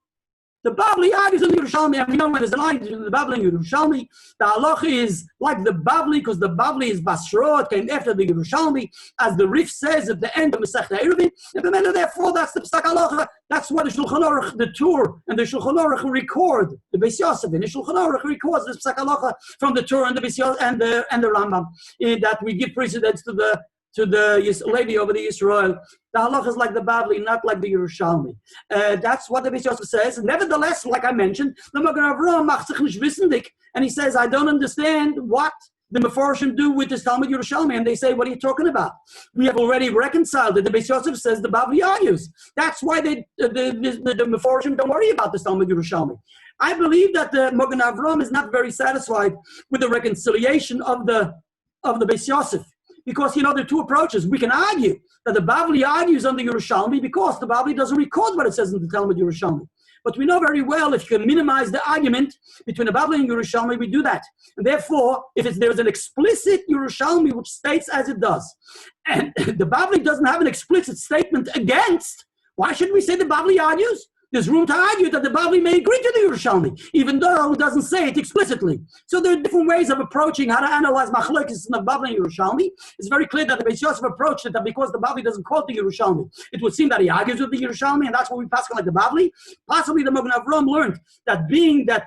The Bavli argues in the Yerushalmi, and we know when there's an argument in the Bavli and Yerushalmi, the halacha is like the Bavli, because the Bavli is Basra, it came after the Yerushalmi, as the Rif says at the end of Masechta Eruvin, and therefore that's the Psak halacha. That's why the Shulchan Aruch, the Torah, and the Shulchan Aruch record the Beis Yosef, and the Shulchan Aruch records this Psak halacha from the Torah and the Beis Yosef and the Rambam, that we give precedence to the Levi over the Yisrael. The halach is like the Bavli, not like the Yerushalmi. That's what the Beis Yosef says. Nevertheless, like I mentioned, the Magen Avraham macht sich nicht wissendig, and he says, I don't understand what the Meforshim do with this Talmud Yerushalmi, and they say, what are you talking about? We have already reconciled it. The Beis Yosef says the Bavli argues. That's why the Meforshim don't worry about this Talmud Yerushalmi. I believe that the Magen Avraham is not very satisfied with the reconciliation of the Beis Yosef. Because, there are two approaches. We can argue that the Bavli argues on the Yerushalmi because the Bavli doesn't record what it says in the Talmud Yerushalmi. But we know very well if you can minimize the argument between the Bavli and Yerushalmi, we do that. And therefore, if there's an explicit Yerushalmi which states as it does, and the Bavli doesn't have an explicit statement against, why should we say the Bavli argues? There's room to argue that the Bavli may agree to the Yerushalmi, even though it doesn't say it explicitly. So there are different ways of approaching how to analyze Machlokes of Bavli and Yerushalmi. It's very clear that the Beis Yosef approached it that because the Bavli doesn't quote the Yerushalmi, it would seem that he argues with the Yerushalmi, and that's what we pass on like the Bavli. Possibly the Magen Avraham learned that being that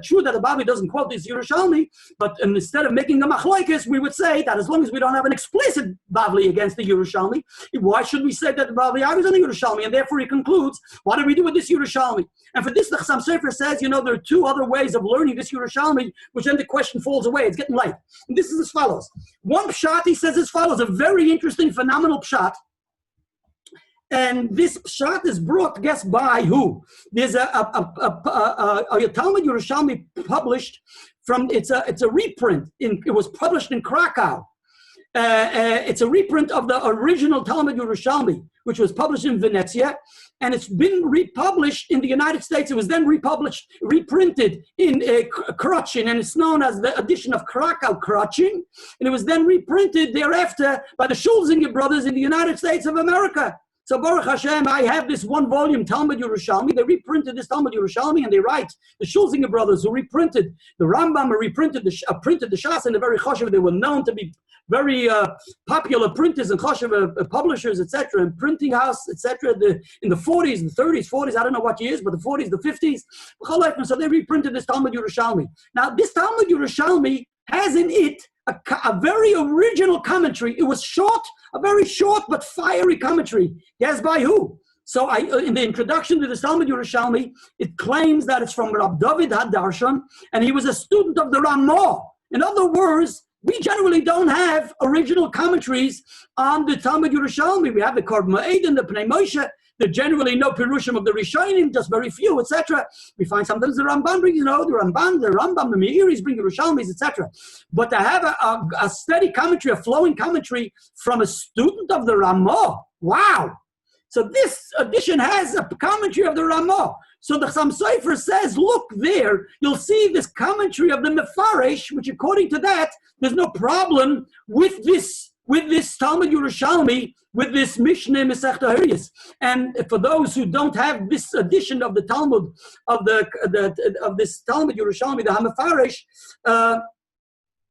true that the Bavli doesn't quote this Yerushalmi, but instead of making a Machlokes, we would say that as long as we don't have an explicit Bavli against the Yerushalmi, why should we say that the Bavli argues on the Yerushalmi? And therefore he concludes, what do we do with this Yerushalmi? And for this, the Chassam Sofer says, there are two other ways of learning this Yerushalmi, which then the question falls away. It's getting late. And this is as follows. One pshat, he says as follows, a very interesting, phenomenal pshat. And this pshat is brought, guess by who? There's a Talmud Yerushalmi published from, it's a reprint. It was published in Krakow. It's a reprint of the original Talmud Yerushalmi, which was published in Venezia, and it's been republished in the United States. It was then reprinted in Krochin, and it's known as the edition of Krakow Krochin, and it was then reprinted thereafter by the Schulzinger brothers in the United States of America. So Baruch Hashem, I have this one volume, Talmud Yerushalmi. They reprinted this Talmud Yerushalmi, and they write, the Schulzinger brothers who reprinted the Rambam, printed the Shas, and the very Choshev. They were known to be very popular printers and Choshev publishers, etc., and printing house, etc., in the 40s, the 30s, 40s, I don't know what years, but the 40s, the 50s. So they reprinted this Talmud Yerushalmi. Now, this Talmud Yerushalmi has in it a very original commentary. It was short, a very short but fiery commentary. Yes, by who? So in the introduction to the Talmud Yerushalmi, it claims that it's from Rab David HaDarshan, and he was a student of the Ramah. In other words, we generally don't have original commentaries on the Talmud Yerushalmi. We have the Koidem and the Pnei Moshe. There generally no Pirushim of the Rishonim, just very few, etc. We find sometimes the Ramban brings, the Rambam, the Meiris bring Yerushalmis, etc. But to have a steady commentary, a flowing commentary from a student of the Ramah, wow! So this edition has a commentary of the Ramah. So the Chassam Sofer says, look there, you'll see this commentary of the Mefaresh, which according to that, there's no problem with this Talmud Yerushalmi, with this Mishnah Masechta Horayos. And for those who don't have this edition of the Talmud, of this Talmud Yerushalmi, the HaMefaresh,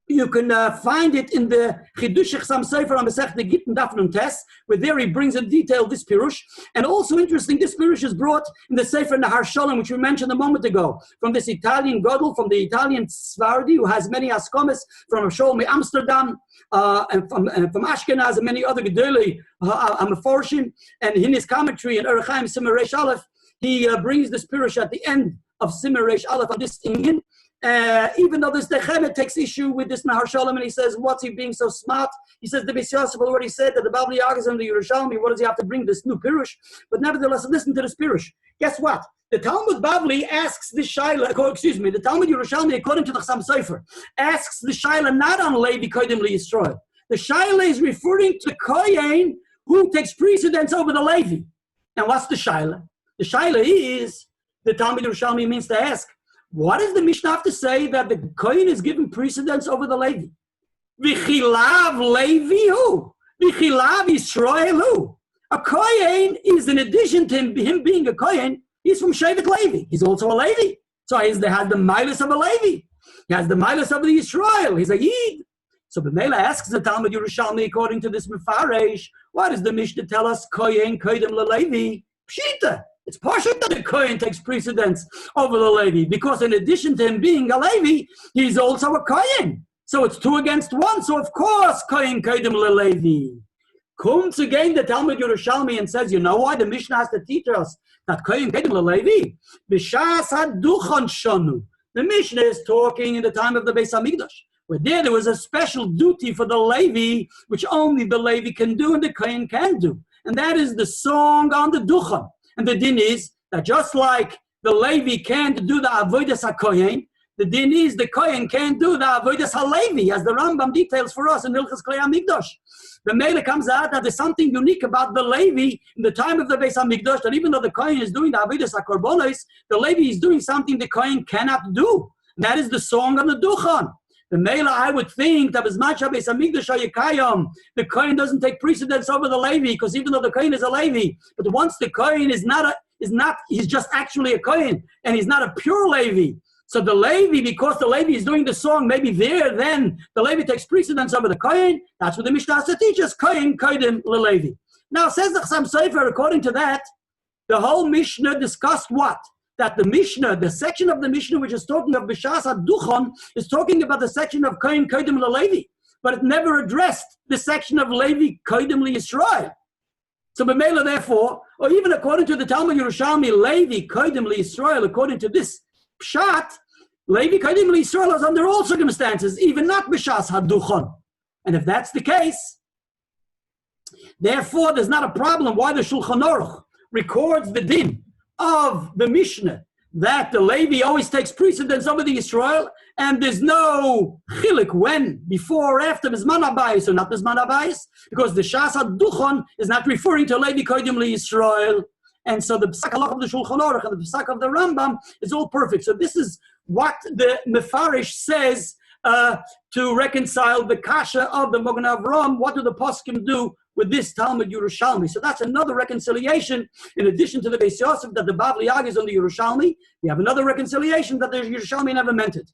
you can find it in the Chidush Chassam Sofer on Masechta Gittin Daf Nun Tes, where there he brings in detail this Pirush. And also interesting, this Pirush is brought in the Sefer Nahar Shalom, which we mentioned a moment ago, from this Italian Godel, from the Italian Svardi, who has many Askomis, from Sholem Amsterdam, and from Ashkenaz, and many other Gedolei Meforshim. And in his commentary in Orach Chaim Simon Reish Aleph, he brings this Pirush at the end of Simon Reish Aleph on this Inyan. Even though this Dechemet takes issue with this Nahar Shalom, and he says, what's he being so smart? He says, the Beis Yosef already said that the Bavli argues on the Yerushalmi, what does he have to bring this new Pirush? But nevertheless, listen to this Pirush. Guess what? The Talmud Bavli asks the Shaila, the Talmud Yerushalmi, according to the Chassam Sofer, asks the Shaila not on Levi Koidem Yisrael. The Shaila is referring to the Kohen who takes precedence over the Levi. And what's the Shaila? The Shaila is, the Talmud Yerushalmi means to ask, what does the Mishnah have to say that the Kohen is given precedence over the Levi? V'chilav Levi hu? V'chilav Yisrael hu? A Kohen is, in addition to him being a Kohen, he's from Shevet Levi. He's also a Levi. So he has the Milas of a Levi. He has the Milas of the Yisrael. He's a Yid. So B'meila asks the Talmud Yerushalmi, according to this Mefaresh, why does the Mishnah tell us Kohen Koidem LeLevi? Pshita. It's partial that the Kohen takes precedence over the Levi, because in addition to him being a Levi, he's also a Kohen. So it's 2 against 1. So of course, Kohen Koidem LeLevi. Comes again the Talmud Yerushalmi and says, you know why the Mishnah has to teach us that Kohen Koidem LeLevi? B'shas haduchon shonu. The Mishnah is talking in the time of the Beis Hamikdash, where there was a special duty for the Levi, which only the Levi can do and the Kohen can do. And that is the song on the Duchon. And the din is that just like the Levi can't do the Avodas HaKohen, The din is the Kohen can't do the Avodas HaLevi, as the Rambam details for us in Hilchos Klei HaMikdash. The Mele comes out that there's something unique about the Levi in the time of the Beis HaMikdash, that even though the Kohen is doing the Avodas HaKorbanos, the Levi is doing something the Kohen cannot do. And that is the song on the Duchan. The Mele, I would think that as much as Beis HaMikdash Hayekayim, the Kohen doesn't take precedence over the Levi, because even though the Kohen is a Levi, but once the Kohen he's just actually a Kohen, and he's not a pure Levi. So the Levi, because the Levi is doing the song, maybe then the Levi takes precedence over the Kohen. That's what the Mishnah teaches, Kohen, Koidem, LeLevi. Now, says the Chassam Sofer, according to that, the whole Mishnah discussed what? That the Mishnah, the section of the Mishnah which is talking of B'shas HaDuchon, is talking about the section of Kohen, Koidem, LeLevi. But it never addressed the section of Levi, Koidem, LeYisrael. So B'mela, therefore, or even according to the Talmud Yerushalmi, Levi, Koidem, LeYisrael, according to this Pshat, Levi, Koidem, LeYisrael is under all circumstances, even not B'shas HaDuchon. And if that's the case, therefore there's not a problem why the Shulchan Aruch records the din of the Mishnah that the Levi always takes precedence over the Yisrael, and there's no chilik when, before or after Bizman Habayis or not Bizman Habayis, because the Shas HaDuchon is not referring to Levi Koidem LeYisrael. And so the Psak Halach of the Shulchan Aruch and the Psak of the Rambam is all perfect. So this is what the Mefarish says to reconcile the Kasha of the Mogen Avram. What do the Poskim do with this Talmud Yerushalmi? So that's another reconciliation, in addition to the Beis Yosef that the Bavli argues on the Yerushalmi. We have another reconciliation that the Yerushalmi never meant it.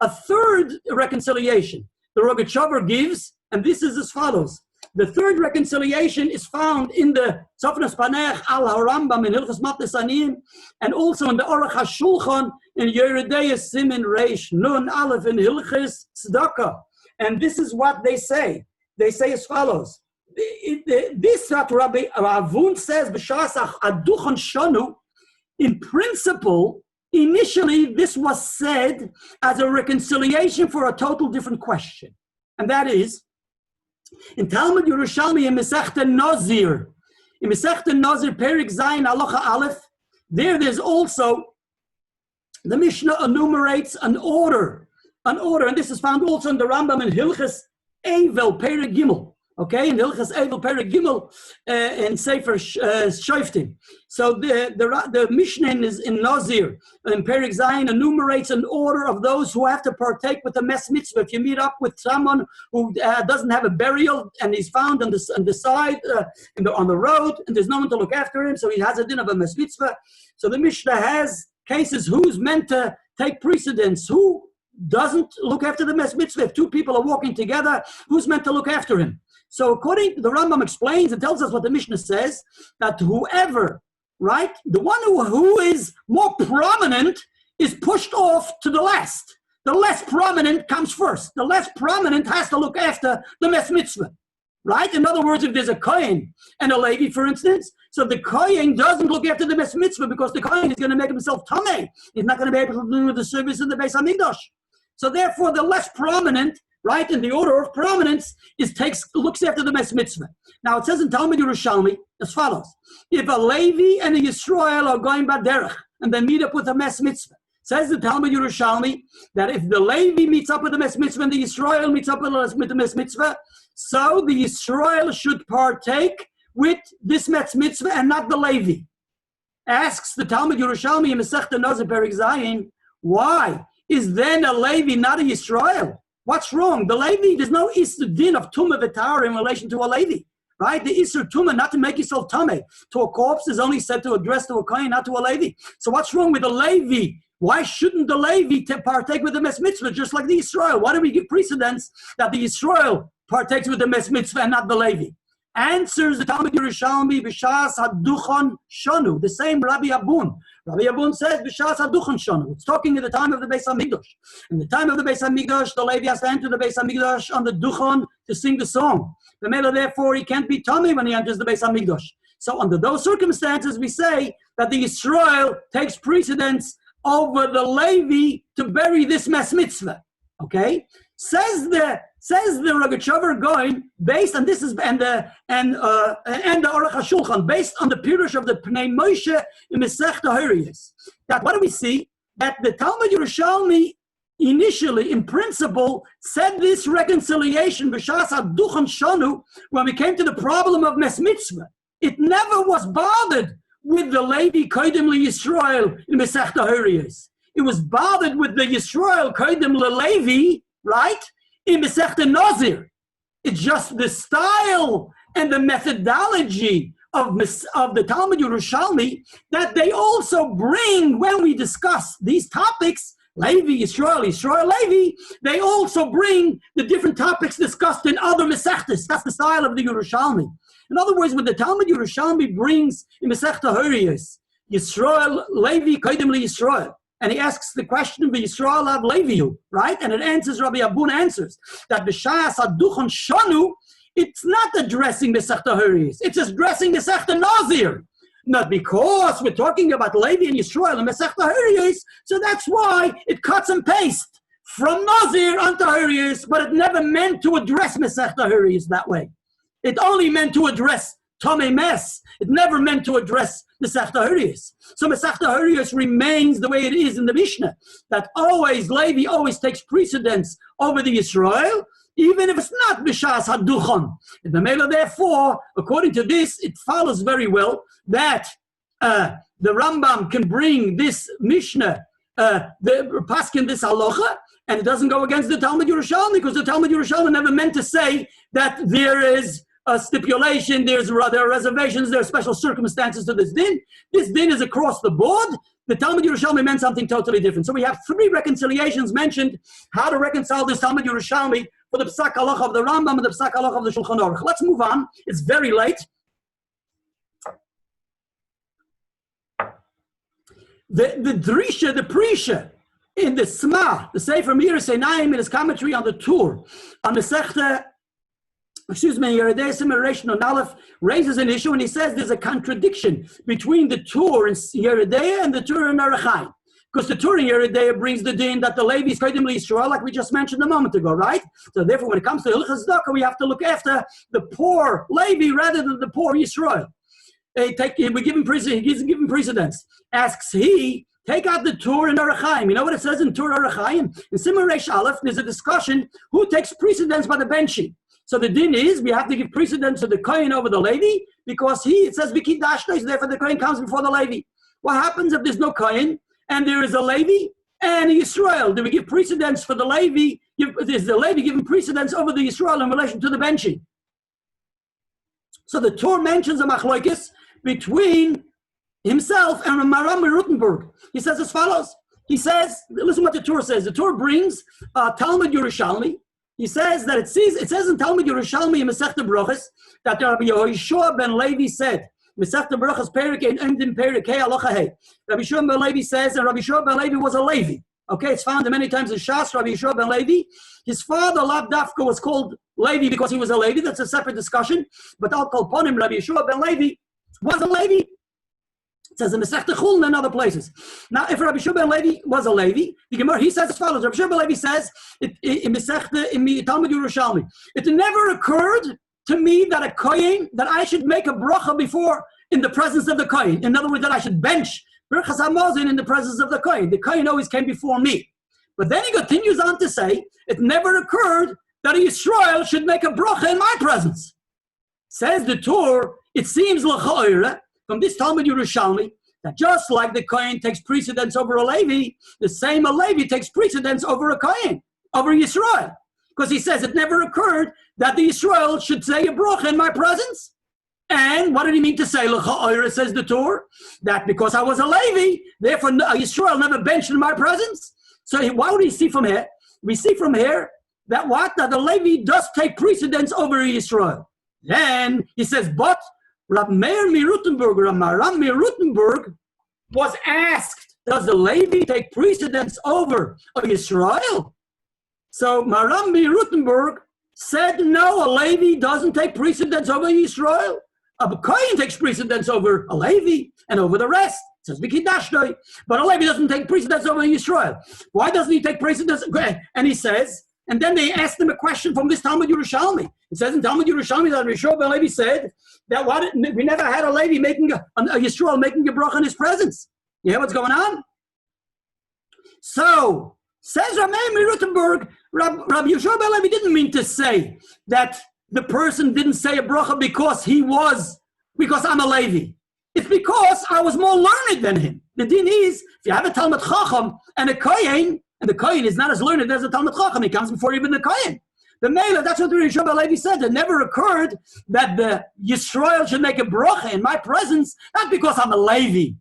A third reconciliation the Rogatchover gives, and this is as follows. The third reconciliation is found in the Tzofnas Panech al HaRambam in Hilchos Matas Aniyim, and also in the Aruch HaShulchan in Yeridei Simin Reish Nun Aleph in Hilchos Tzedakah. And this is what they say. They say as follows. This what Rabbi Avun says, B'shas HaDuchon Shonu, in principle, initially this was said as a reconciliation for a total different question. And that is, in Talmud Yerushalmi in Masechta Nazir, Perik Zayin Halacha Aleph, there's also, the Mishnah enumerates an order, and this is found also in the Rambam in Hilchos Eivel Perik Gimel. Okay, in Hilchos Eivel Perik Gimel in Sefer Shoftim. So the Mishnah is in Nazir, and Perik Zayin enumerates an order of those who have to partake with the Mes Mitzvah. If you meet up with someone who doesn't have a burial and he's found on the side, on the road, and there's no one to look after him, so he has a din of a Mes Mitzvah. So the Mishnah has cases who's meant to take precedence, who doesn't look after the Mes Mitzvah. If two people are walking together, who's meant to look after him? So according to the Rambam explains and tells us what the Mishnah says, that whoever, right, the one who is more prominent is pushed off to the last. The less prominent comes first. The less prominent has to look after the Mes Mitzvah, right? In other words, if there's a Kohen and a Levi, for instance, so the Kohen doesn't look after the Mes Mitzvah because the Kohen is going to make himself tamei. He's not going to be able to do the service in the Beis HaMikdash. So therefore, the less prominent, right, in the order of prominence, looks after the Mes Mitzvah. Now it says in Talmud Yerushalmi as follows: if a Levi and a Yisrael are going baderech and they meet up with a Mes Mitzvah, says the Talmud Yerushalmi that if the Levi meets up with the Mes Mitzvah and the Yisrael meets up with the Mes Mitzvah, so the Yisrael should partake with this Mes Mitzvah and not the Levi. Asks the Talmud Yerushalmi in Masechta Nazir Perik Zayin, why is then a Levi not a Yisrael? What's wrong? The Levi, there's no Isur din of Tumah V'Tahara in relation to a Levi, right? The Isur Tumah, not to make yourself Tameh, to a corpse is only said to address to a Kohen, not to a Levi. So what's wrong with the Levi? Why shouldn't the Levi partake with the Mes Mitzvah, just like the Yisrael? Why do we give precedence that the Yisrael partakes with the Mes Mitzvah and not the Levi? Answers the Talmud Yerushalmi, B'shas HaDuchon Shonu, the same Rabbi Abun. Rabbi Abun says, B'shas HaDuchon Shonu. It's talking at the time of the Beis HaMikdash. In the time of the Beis HaMikdash, the Levi has to enter the Beis HaMikdash on the Duchon to sing the song. The Mela, therefore, he can't be tamei when he enters the Beis HaMikdash. So under those circumstances, we say that the Yisrael takes precedence over the Levi to bury this Mes Mitzvah. Okay? Says the Rogatchover Gaon, based on this is and the Aruch HaShulchan, based on the Pirush of the Pnei Moshe in Masechta Horayos. That what do we see? That the Talmud Yerushalmi initially, in principle, said this reconciliation, when we came to the problem of Mes Mitzvah. It never was bothered with the Levi Koidem Yisrael in Masechta Horiyos. It was bothered with the Yisrael Koidem Levi, right, in Masechta Nazir. It's just the style and the methodology of the Talmud Yerushalmi that they also bring when we discuss these topics, Levi, Yisrael, Levi, they also bring the different topics discussed in other Masechtas. That's the style of the Yerushalmi. In other words, when the Talmud Yerushalmi brings in Masechta Horiyos, Yisrael, Levi, Koidem Yisrael, and he asks the question of Yisrael av Leviu, right? And it answers, Rabbi Abun answers, that B'shas Aduchon Shanu, it's not addressing Masechta Horiyos, it's addressing Masechta Nazir. Not because we're talking about Levi and Yisrael and Masechta Horiyos, so that's why it cuts and pastes from Nazir onto Horiyos, but it never meant to address Masechta Horiyos that way. It only meant to address Tomei Mes. It never meant to address Masechta Horiyos. So Masechta Horiyos remains the way it is in the Mishnah, that always Levi always takes precedence over the Yisrael, even if it's not B'shas Haduchon. And the Mela, therefore, according to this, it follows very well that the Rambam can bring this Mishnah, the Paskin, this halacha, and it doesn't go against the Talmud Yerushalmi, because the Talmud Yerushalmi never meant to say that there is a stipulation, there are reservations, there are special circumstances to this din. This din is across the board. The Talmud Yerushalmi meant something totally different. So we have 3 reconciliations mentioned, how to reconcile this Talmud Yerushalmi for the Psak Halacha of the Rambam and the Psak Halacha of the Shulchan Aruch. Let's move on. It's very late. The Drisha, the Prisha, in the Sma, the Sefer Miras Einayim, in his commentary on the Tur, on the Sechta, Yeridei Simmeration on Aleph, raises an issue, and he says there's a contradiction between the Tur in Yeridei and the Tur in Arachai. Because the Tur in Yeridei brings the din that the Levi is Koidem Yisrael, like we just mentioned a moment ago, right? So therefore, when it comes to Hilchas Tzedakah, we have to look after the poor Levi rather than the poor Yisrael. We give him precedence. Asks he, take out the Tur in Arachayim. You know what it says in Tur Arachayim? In Simon Reish Aleph, there's a discussion who takes precedence by the benching. So the din is we have to give precedence to the Kohen over the Levi because it says Biki Dashta, so therefore the Kohen comes before the Levi. What happens if there's no Kohen and there is a Levi and a Yisrael? Do we give precedence for the Levi? Is the Levi given precedence over the Yisrael in relation to the benching? So the Torah mentions a machlokes between himself and Maram Rutenberg. He says as follows. He says, listen what the Torah says. The Torah brings Talmud Yerushalmi. He says that it says in Talmud Yerushalmi in Masechta Brachos that Rabbi Yehoshua ben Levi said, Masechta Brachos Perik and Endim Perik Hey Halacha Hey. Rabbi Yehoshua ben Levi says, and Rabbi Yehoshua ben Levi was a Levi. Okay, it's found many times in Shas, Rabbi Yehoshua ben Levi. His father, Lav Dafka, was called Levi because he was a Levi. That's a separate discussion. But I'll call upon him, Rabbi Yehoshua ben Levi was a Levi. It says in Masechta Chulin and other places. Now, if Rabbi Yehoshua ben Levi was a Levi, the Gemara, he says as follows. Rabbi Yehoshua ben Levi says in Talmud Yerushalmi, it never occurred to me that a kohen, that I should make a bracha before in the presence of the kohen. In other words, that I should bench Birchas HaMazon in the presence of the kohen. The kohen always came before me. But then he continues on to say, it never occurred that a Yisrael should make a bracha in my presence. Says the Torah, it seems l'cha'ira, from this Talmud Yerushalmi, that just like the Kohen takes precedence over a Levi, the same a Levi takes precedence over a Kohen, over Yisrael. Because he says it never occurred that the Yisrael should say a bracha in my presence. And what did he mean to say? L'cha'ira, says the Torah, that because I was a Levi, therefore Yisrael never benched in my presence. So what would we see from here? We see from here that what? That the Levi does take precedence over Yisrael. Then he says, but Rab Meir Mirutenberg, Rab Maram Mirutenberg was asked, does the Levi take precedence over Yisrael? So Maram Mirutenberg said, no, a Levi doesn't take precedence over Yisrael. A Kohen takes precedence over a Levi and over the rest. It says, B'kidashtoi. But a Levi doesn't take precedence over Yisrael. Why doesn't he take precedence? And he says, and then they asked him a question from this Talmud Yerushalmi. It says in Talmud Yerushalmi that Yehoshua ben Levi said that we never had a Levi making a Yisrael making a bracha in his presence. You hear what's going on? So Says Rabbi Rutenberg, Rabbi Yehoshua ben Levi didn't mean to say that the person didn't say a bracha because I'm a Levi. It's because I was more learned than him. The din is, if you have a Talmud Chacham and a Kohen, and the Kohen is not as learned as a Talmud Chacham, he comes before even the Kohen. The Mela, that's what the Yehoshua ben Levi said. It never occurred that the Yisrael should make a bracha in my presence, not because I'm a Levi,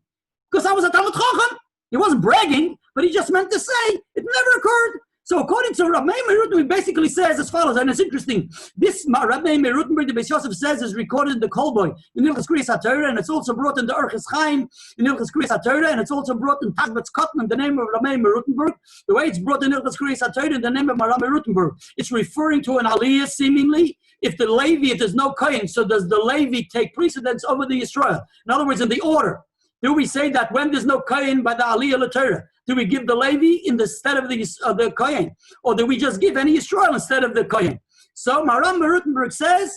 because I was a Talmud Chacham. He wasn't bragging, but he just meant to say, it never occurred. So according to Rabbi Rutenberg, he basically says as follows, and it's interesting. This Rabbi Rutenberg, the Beis Yosef says, is recorded in the Kolboy, in Hilchos Kriyas HaTorah, and it's also brought in the Orchis Chaim, in Hilchos Kriyas HaTorah, and it's also brought in Chabad in the name of Rabbi Rutenberg. The way it's brought in Hilchos Kriyas HaTorah, in the name of Rabbi Rutenberg, it's referring to an aliyah, seemingly. If there's no Kohen, so does the Levi take precedence over the Yisrael? In other words, in the order. Do we say that when there's no Kohen by the Aliyah L'Torah, do we give the Levi instead of the Kohen? Or do we just give any Yisrael instead of the Kohen? So Maram Rutenberg says,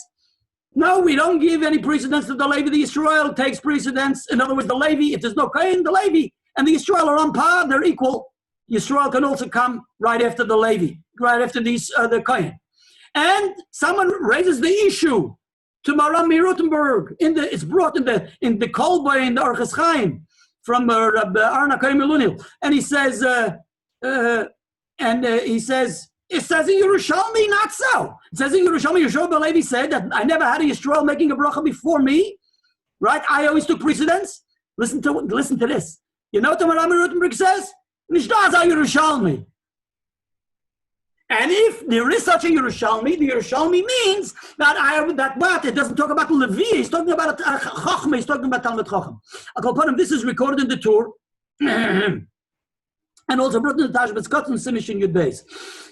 no, we don't give any precedence to the Levi. The Yisrael takes precedence. In other words, the Levi, if there's no Kohen, the Levi and the Yisrael are on par, they're equal. Yisrael can also come right after the Levi, right after the Kohen. And someone raises the issue to Maram Rutenberg. It's brought in the Kolboy, in the Orchis Chaim, from Rabbi Arna Koim Elunil. And he says, it says in Yerushalmi, not so. It says in Yerushalmi, Yehoshua ben Levi said that I never had a Yisrael making a bracha before me, right? I always took precedence. Listen to this. You know what the Maram Rutenberg says? Nishda za Yerushalmi. And if there is such a Yerushalmi, the Yerushalmi means that it doesn't talk about Levi, he's talking about Chachma, he's talking about Talmud Chacham. This is recorded in the Torah, and also brought in the Tashbetz Kotzon Simish in Yud Beis.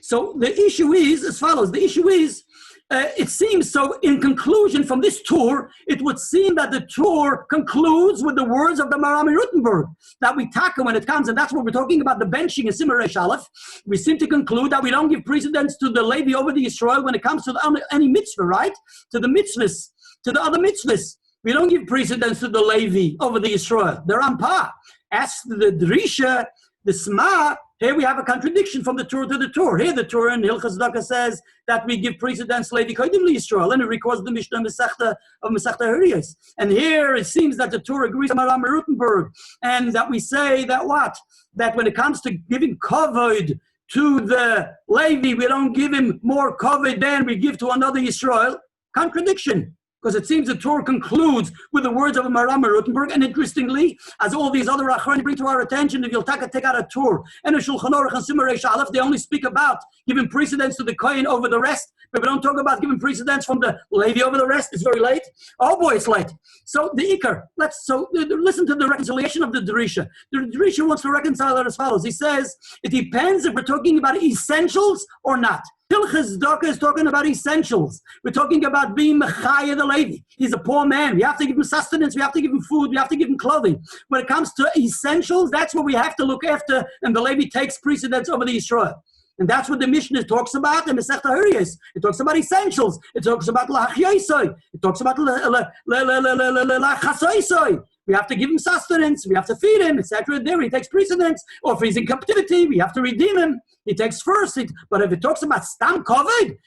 So the issue is as follows. The issue is, it seems so, in conclusion from this tour, it would seem that the tour concludes with the words of the Maram Rutenberg, that we tackle when it comes, and that's what we're talking about, the benching in Simon Reish Aleph. We seem to conclude that we don't give precedence to the Levi over the Yisrael when it comes to any mitzvah, right? To the mitzvahs, to the other mitzvahs. We don't give precedence to the Levi over the Yisrael. They're on par. As the Drisha, the Sma, here we have a contradiction from the Torah to the Torah. Here the Torah in Hilchos Daka says that we give precedence Levi Koidem Yisrael, and it records the Mishnah Masechta of Masechta Hariyos. And here it seems that the Torah agrees with Maram Rutenberg, and that we say that what? That when it comes to giving kavod to the Levi, we don't give him more kavod than we give to another Yisrael. Contradiction. Because it seems the Torah concludes with the words of Maram Rutenberg, and interestingly, as all these other Achronim bring to our attention, if you'll take out a Torah and a Shulchan Aruch and Simon Reish Aleph, they only speak about giving precedence to the Kohen over the rest, but we don't talk about giving precedence from the Levi over the rest. It's very late. Oh boy, it's late. So the Iker, listen to the reconciliation of the Drisha. The Drisha wants to reconcile it as follows. He says, it depends if we're talking about essentials or not. Hilchos Daka is talking about essentials. We're talking about being Mechaya the Levi. He's a poor man. We have to give him sustenance. We have to give him food. We have to give him clothing. When it comes to essentials, that's what we have to look after, and the Levi takes precedence over the Yisrael. And that's what the Mishnah talks about in Masechta Hariyos. It talks about essentials. It talks about Lachyaisoi. It talks about Lachasaisoi. We have to give him sustenance. We have to feed him, etc. There he takes precedence. Or if he's in captivity, we have to redeem him. He takes first. But if it talks about Stam Kovid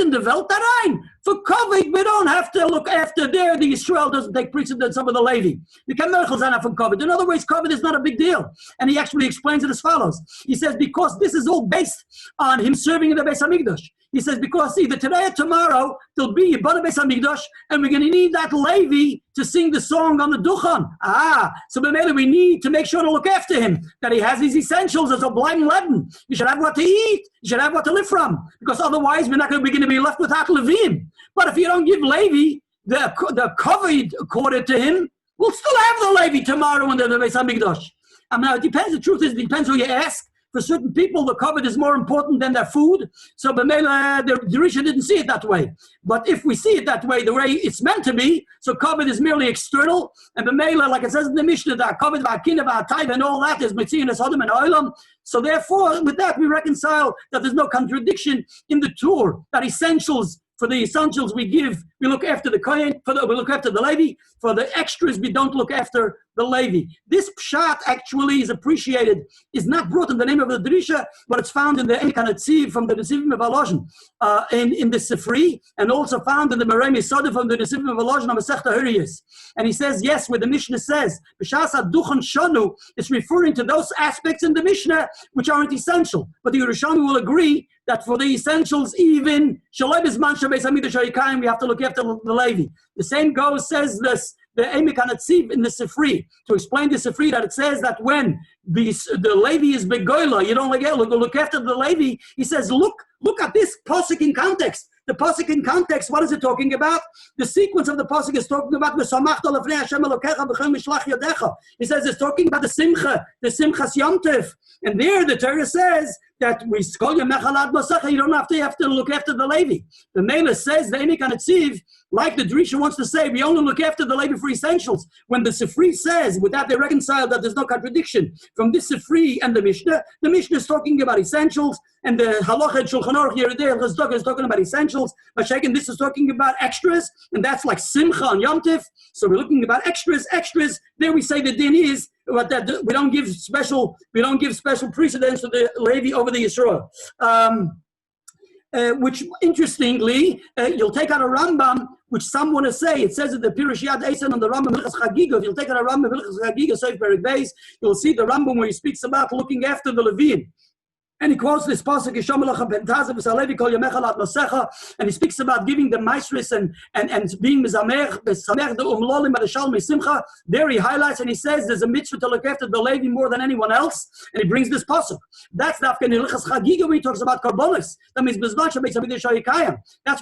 in the Weltarein, for Kovid, we don't have to look after there. The Yisrael doesn't take precedence over the Levi. We can merchel from Kovid. In other words, Kovid is not a big deal. And he actually explains it as follows. He says, because this is all based on him serving in the Beis HaMikdash. He says, because either today or tomorrow, there'll be Yibana Beis HaMikdash, and we're going to need that Levi to sing the song on the Duchan. So we need to make sure to look after him, that he has these essentials as a blind leaven. You should have what to eat. You should have what to live from, because otherwise we're going to be left without Levim. But if you don't give Levi the covered accorded to him, we'll still have the Levi tomorrow in the Beis HaMikdash. Now, it depends. The truth is, it depends who you ask. For certain people, the covet is more important than their food. So the Risha didn't see it that way. But if we see it that way, the way it's meant to be, so covet is merely external. And the Mela, like it says in the Mishnah, that covet, Vakina, Vatayv, and all that is Mitzion, Sodom, and Oilam. So therefore, with that, we reconcile that there's no contradiction in the Torah, that essentials, for the essentials we give we look after the Kohen, we look after the Levi. For the extras, we don't look after the Levi. This pshat actually is appreciated, is not brought in the name of the Drisha, but it's found in the Ekan Atziv from the Nesivim of Aloshin, in the Sifri, and also found in the Meremi Soda from the Nesivim of Aloshin on Masechta Huriyas. And he says, yes, where the Mishnah says, B'shas Duchan Shanu, it's referring to those aspects in the Mishnah which aren't essential. But the Yerushalmi will agree that for the essentials, even Shalai Bizman Shabes Hamidah Shayikayim, we have to look after the Levi. The same goes, says this, the Emek Hanatziv in the Sifri, to explain the Sifri, that it says that when the Levi is Begoila, you don't look after the Levi. He says, look at this pasuk in context. The pasuk in context, what is it talking about? The sequence of the pasuk is talking about he says it's talking about the Simchas Yom Tov. And there the Torah says that we call you Mechalad Masach, you don't have to look after the Levi. The Mela says the Emek Hanatziv, like the Drisha wants to say, we only look after the Levi for essentials. When the Sifri says, with that they reconcile that there's no contradiction from this Sifri and the Mishnah is talking about essentials, and the Halacha Shulchan Aruch here today is talking about essentials. Mashiach, this is talking about extras, and that's like Simcha and Yom Tov. So we're looking about extras. There we say the din is that we don't give special precedence to the Levi over the Yisrael. Which interestingly, you'll take out a Rambam, which some want to say, it says in the Pirush Yad Eisen on the Rambam Hilchas Chagiga. If you'll take out a Rambam Hilchas Chagiga, Seif Perek Beis, you'll see the Rambam where he speaks about looking after the Levim. And he quotes this pasuk, and he speaks about giving the maestris and being mizamer the umlolim b'shal mesimcha. There he highlights and he says there's a mitzvah to look after the Levi more than anyone else, and he brings this pasuk. That's Dafka in Hilchas Chagiga where he talks about karbonos. That means that's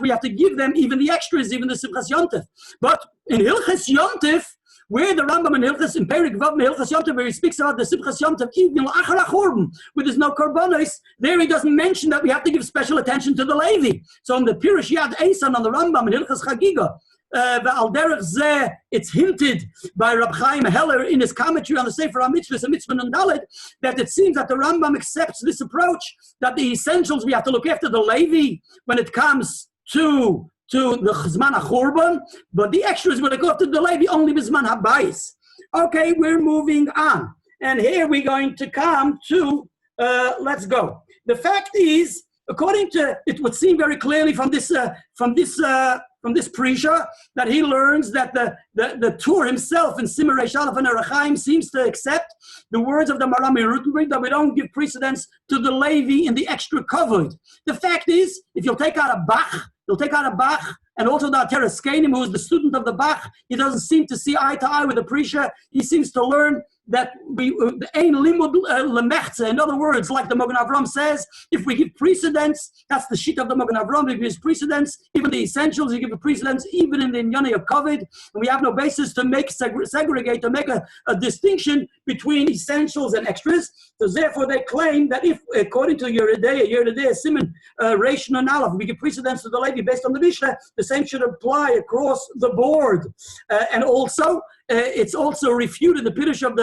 where you have to give them even the extras, even the Simchas Yom Tov. But in Hilchas Yom Tov, where the Rambam in Hilchas, in Perik Vav Hilchas Yom Tov, where he speaks about the Simchas Yom Tov, even l'achar ha'churban, where there's no karbonos, there he doesn't mention that we have to give special attention to the Levi. So on the Pirush Yad Eisan on the Rambam in Hilchas Chagiga, Al derech zeh, it's hinted by Rab Chaim Heller in his commentary on the Sefer HaMitzvahs and Mitzvah and Dalet, that it seems that the Rambam accepts this approach, that the essentials, we have to look after the Levi when it comes to the Zman HaChurban, but the extras will go after the Levi only with Zman HaBayis. Okay, we're moving on. And here we're going to come to, let's go. The fact is, according to, it would seem very clearly from this Prisha, that he learns that the Tur himself in Simon Reish Aleph and Arachaim seems to accept the words of the Maram Rutenberg that we don't give precedence to the Levi in the extra covered. The fact is, if you'll take out a Bach, and also the Ateres Kenim, who is the student of the Bach, he doesn't seem to see eye to eye with the Prisha. He seems to learn that the Ein Limud Lemechze, in other words, like the Mogen Avram says, if we give precedence, that's the sheet of the Mogen Avram, we give precedence, even the essentials, you give a precedence, even in the Inyani of Kovid, and we have no basis to make segregate, to make a distinction between essentials and extras. So therefore they claim that if, according to Yeridei, Simon, Reish and Aleph, we give precedence to the Levi based on the Mishnah, the same should apply across the board. And also, it's also refuted. The Pirush of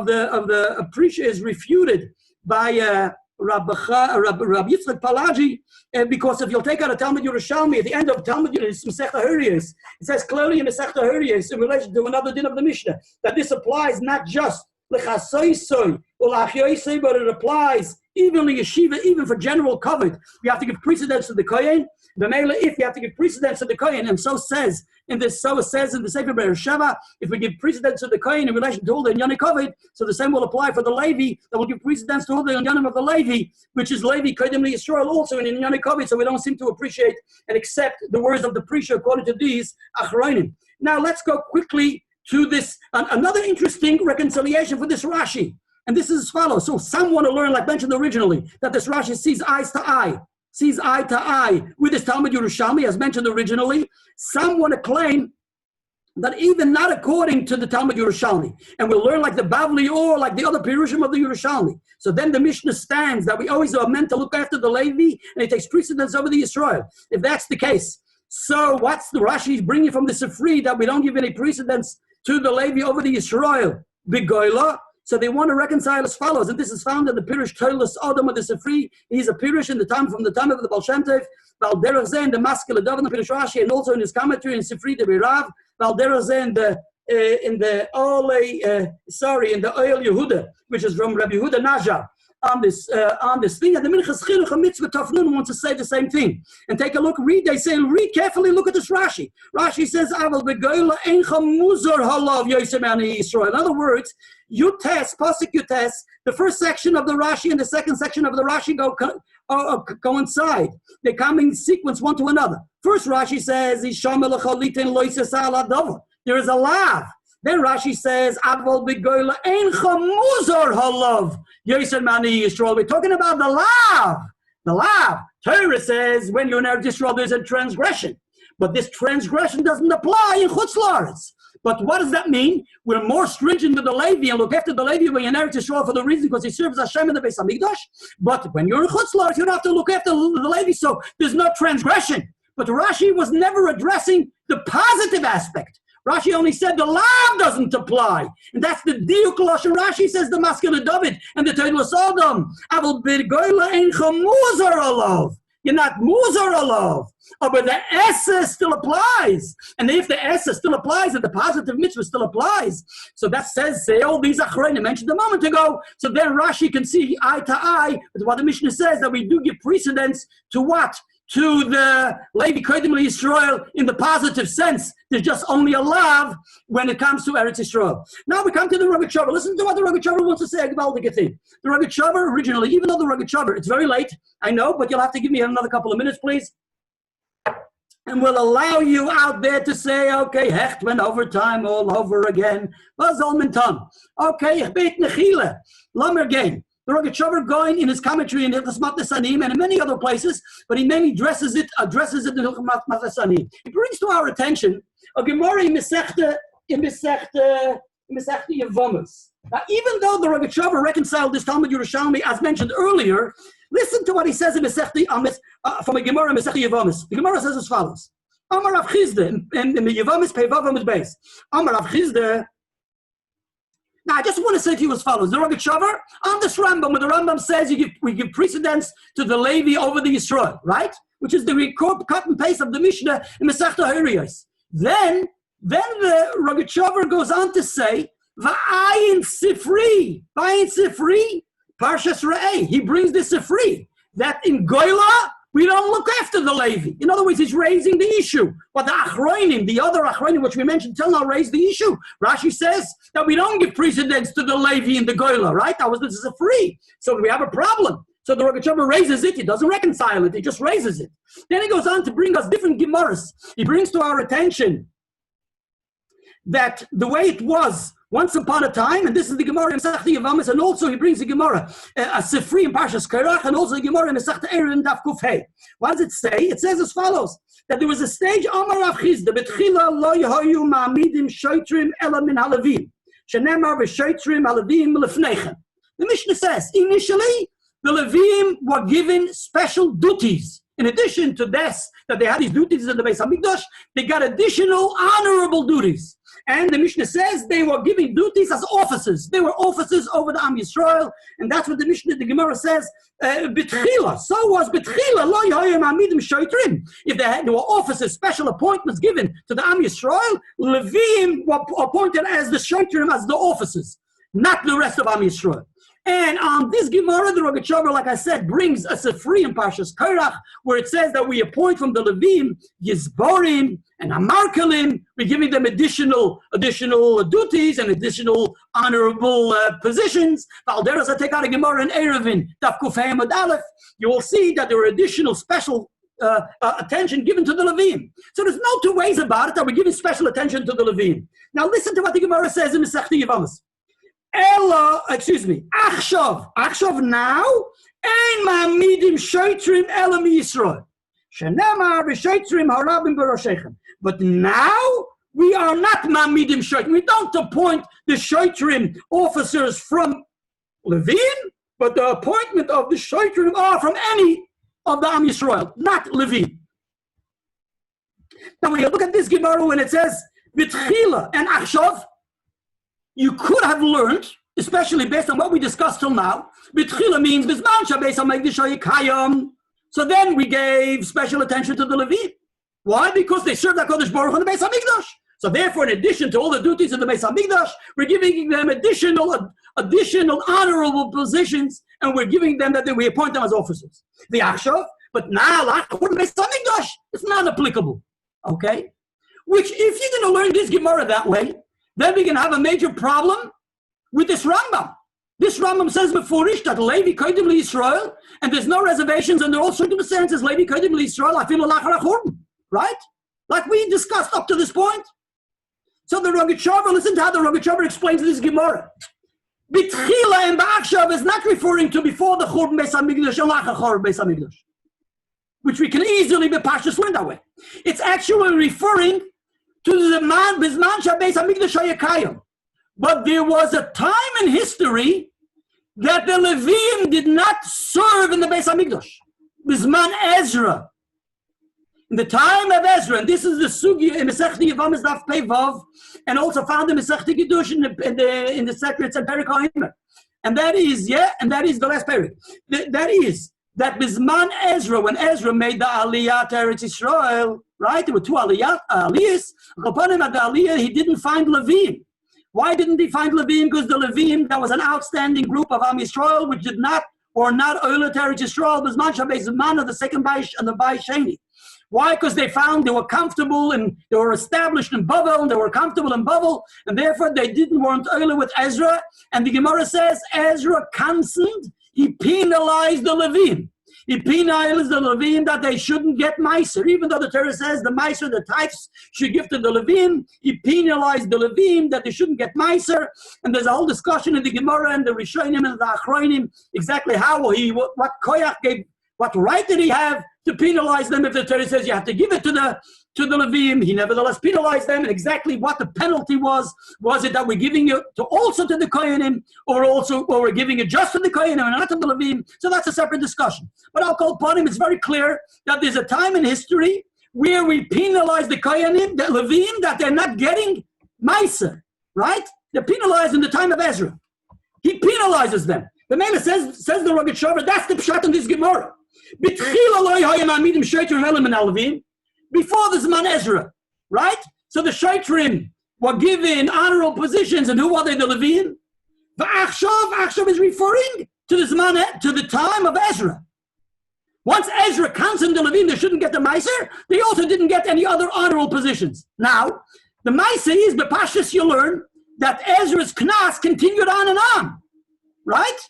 the Prisha is refuted by Rabbi Yitzchak Palaji, because if you'll take out a Talmud Yerushalmi at the end of Talmud Masechta Huriyos, it says clearly in Masechta Huriyos in relation to another din of the Mishnah that this applies not just lechasoisoi or lachyoisoi, but it applies even in yeshiva, even for general covered. We have to give precedence to the kohen. The mele, if you have to give precedence to the kohen, and so it says in the Sefer Be'er-Sheva, if we give precedence to the kohen in relation to all the inyanim covered, so the same will apply for the Levi, that will give precedence to all the inyanim of the Levi, which is Levi Koidem Yisrael also in inyanim covered. So we don't seem to appreciate and accept the words of the Prisha according to these achronim. Now let's go quickly to this another interesting reconciliation for this Rashi. And this is as follows. So some want to learn, like mentioned originally, that this Rashi sees eye to eye with this Talmud Yerushalmi, as mentioned originally. Some want to claim that even not according to the Talmud Yerushalmi, and we'll learn like the Bavli or like the other Pirushim of the Yerushalmi. So then the Mishnah stands that we always are meant to look after the Levi, and it takes precedence over the Yisrael. If that's the case, so what's the Rashi bringing from the Sifri that we don't give any precedence to the Levi over the Yisrael? B'goyla. So they want to reconcile as follows, and this is found in the Pirush Toilus Adam of the Sifri. He's a Pirush from the time of the Baal Shem Tov, Val Derech Zeh in the Maskele David and Pirush Rashi, and also in his commentary in Sifri de Birav, Val Derech Zeh in the Oil Yehuda, which is from Rabbi Yehuda Najar. On this thing, and the Minchas Chinuch and Mitzvah Tafnun wants to say the same thing. And take a look, read carefully, look at this Rashi. Rashi says, Aval begoyla eincha muzar halav yosem ani Yisrael. In other words, pasuk Yutes, the first section of the Rashi and the second section of the Rashi coincide. They come in sequence one to another. First Rashi says, there is a lav. Then Rashi says, Aval begoyla eincha muzar halav yosem ani Yisrael. We're talking about the lav. The lav. Torah says when you're in Eretz Yisrael, there's a transgression. But this transgression doesn't apply in Chutz La'aretz. But what does that mean? We're more stringent with the Levi and look after the Levi when you're in Eretz Yisrael for the reason because he serves Hashem in the Beis HaMikdash. But when you're in Chutz La'aretz, you don't have to look after the Levi, so there's no transgression. But Rashi was never addressing the positive aspect. Rashi only said the lav doesn't apply. And that's the diuk lashon. Rashi says the Maskele David and the Toilus Adam. Aval begoyla eincha muzar alav. You're not muzar alav. Oh, but the essa still applies. And if the essa still applies and the positive mitzvah still applies, so that says, say all these achrein I mentioned a moment ago. So then Rashi can see eye to eye with what the Mishnah says, that we do give precedence to what? To the Levi Koidem Yisrael in the positive sense. There's just only a lav when it comes to Eretz Yisrael. Now we come to the Rogatchover. Listen to what the Rogatchover wants to say about the thing. The Rogatchover originally, even though the Rogatchover, it's very late, I know, but you'll have to give me another couple of minutes, please. And we'll allow you out there to say, okay, Hecht went over time all over again. Was all mintan. Okay, ich beit nechile. Lamer again. The Rogatchover Gaon in his commentary in Hilchos Matnesanim and in many other places, but he mainly addresses it in Hilchos Matnesanim. He brings to our attention a Gemara in Masechta Yevomus. Now, even though the Rogatchover reconciled this Talmud Yerushalmi, as mentioned earlier, listen to what he says in Masechta from a Gemara in Masechta Yevomus. The Gemara says as follows: Amar Rav Chizda in the Yevomus Peivav Amud Beis. Amar Rav Chizda. Now, I just want to say to you as follows. The Rogatchover, on this Rambam, when the Rambam says we give precedence to the Levi over the Yisrael, right? Which is the cut and paste of the Mishnah in Masechta Horiyos. Then the Rogatchover goes on to say, V'ayin Sifri, Parshas Re'eh. He brings the Sifri, that in Goyla, we don't look after the Levi. In other words, he's raising the issue. But the Achronim, the other Achronim, which we mentioned till now, raised the issue. Rashi says that we don't give precedence to the Levi in the Goyla, right? This is a free. So we have a problem. So the Rogatchover raises it. He doesn't reconcile it. He just raises it. Then he goes on to bring us different Gemaras. He brings to our attention that the way it was once upon a time, and this is the Gemara in Masechta Yevamis, and also he brings the Gemara, a Sifri in Parshas Korach, and also the Gemara in Masechta Erin Daf Kuf Hey. What does it say? It says as follows, that there was a stage, Amar Rav Chizda, Betchila lo yehoyu ma'amidim shoitrim ela min haLevim, shenemar v'shoitrim haLevim lefneichen. The Mishnah says, initially, the Levim were given special duties. In addition to this, that they had these duties in the Beis HaMikdash, they got additional honorable duties. And the Mishnah says they were giving duties as officers. They were officers over the Am Yisrael, and that's what the Mishnah, the Gemara says, Betchila. So was Betchila, lo yoyim amidim shoitrim. If there were officers, special appointments given to the Am Yisrael, Levim were appointed as the shoitrim, as the officers, not the rest of Am Yisrael. And on this Gemara, the Rogatchover, like I said, brings us a free in Parshas Korach, where it says that we appoint from the Levim, Yizborim, and Amarkalim. We're giving them additional duties and additional honorable positions. Valderas, I take out a Gemara in Erevin, Daf Kuf Hey Amud Aleph. You will see that there are additional special attention given to the Levim. So there's no two ways about it that we're giving special attention to the Levim. Now listen to what the Gemara says in Masechta Yevamis. Achshav now, ein ma'amidim shoitrim ela miYisrael. Shenemar v'shoitrim harabim b'roshechem. But now, we are not ma'amidim shoitrim. We don't appoint the shoitrim officers from Levim, but the appointment of the shoitrim are from any of the Am Yisrael, not Levim. Now when you look at this Gemara when it says, B'tchila and Achshav, you could have learned especially based on what we discussed till now, B'tchila means Bizman Shabbos HaMikdash Hayikayim. So then we gave special attention to the Levi. Why? Because they served HaKadosh Baruch Hu on the Beis HaMikdash. So therefore, in addition to all the duties of the Beis HaMikdash, we're giving them additional honorable positions, and we're giving them that we appoint them as officers. The Achshav, but now, according to the Beis HaMikdash, it's not applicable. Okay? Which, if you're going to learn this Gemara that way, then we're going to have a major problem with this Rambam. This Rambam says before that Levi Koidem Yisrael, and there's no reservations under all circumstances, Levi Koidem Yisrael, afilu lachar achorban, right? Like we discussed up to this point. So the Rogatchover, listen to how the Rogatchover explains this Gemara. B'tchila and ba'achshav is not referring to before the Churban Beis HaMikdash and lachar Churban Beis HaMikdash, which we can easily be pashtus learn that way. It's actually referring to the man Bizman Shabbos HaMikdash Hayikayim. But there was a time in history that the Leviim did not serve in the Beis HaMikdash. Bizman Ezra. In the time of Ezra, and this is the Sugya in Masechta Yevamos Daf Pei Vav, and also found in Masechta Kiddush in the secrets and Perek HaOmer. And that is, the last period. That is, that Bizman Ezra, when Ezra made the Aliyah to Eretz Yisrael, right? There were two Aliyahs. Upon him at the Aliyah, he didn't find Leviim. Why didn't he find Leviim? Because the Leviim, that was an outstanding group of Am Yisrael, which did not, or not Oila to Eretz Yisrael, Bizman Shabbos Man of the second Bayis and the Bayis Sheni. Why? Because they found they were comfortable and they were established in Bavel and they were comfortable in Bavel, and therefore they didn't want Oila with Ezra. And the Gemara says Ezra canceled, he penalized the Leviim. He penalized the Leviim that they shouldn't get Meiser. Even though the Torah says the Meiser, the tithes, should give to the Leviim, he penalized the Leviim that they shouldn't get Meiser. And there's a whole discussion in the Gemara and the Rishonim and the Achronim exactly how what Koyach gave, what right did he have to penalize them if the Torah says you have to give it to the Leviim. He nevertheless penalized them, and exactly what the penalty was. Was it that we're giving it to also to the Kohanim, or we're giving it just to the Kohanim and not to the Leviim? So that's a separate discussion. But I'll call upon him. It's very clear that there's a time in history where we penalize the Kohanim, the Leviim, that they're not getting Meiser, right? They're penalized in the time of Ezra. He penalizes them. The Mela says the Rogatchover, that's the pshat in this Gemara. Before the Zman Ezra, right? So the Shaitrim were given honorable positions, and who are they? The Leviim. The Achshav is referring to the time of Ezra. Once Ezra canceled the Leviim, they shouldn't get the Meiser. They also didn't get any other honorable positions. Now, the Meiser is Bepashas, you learn that Ezra's Knas continued on and on, right?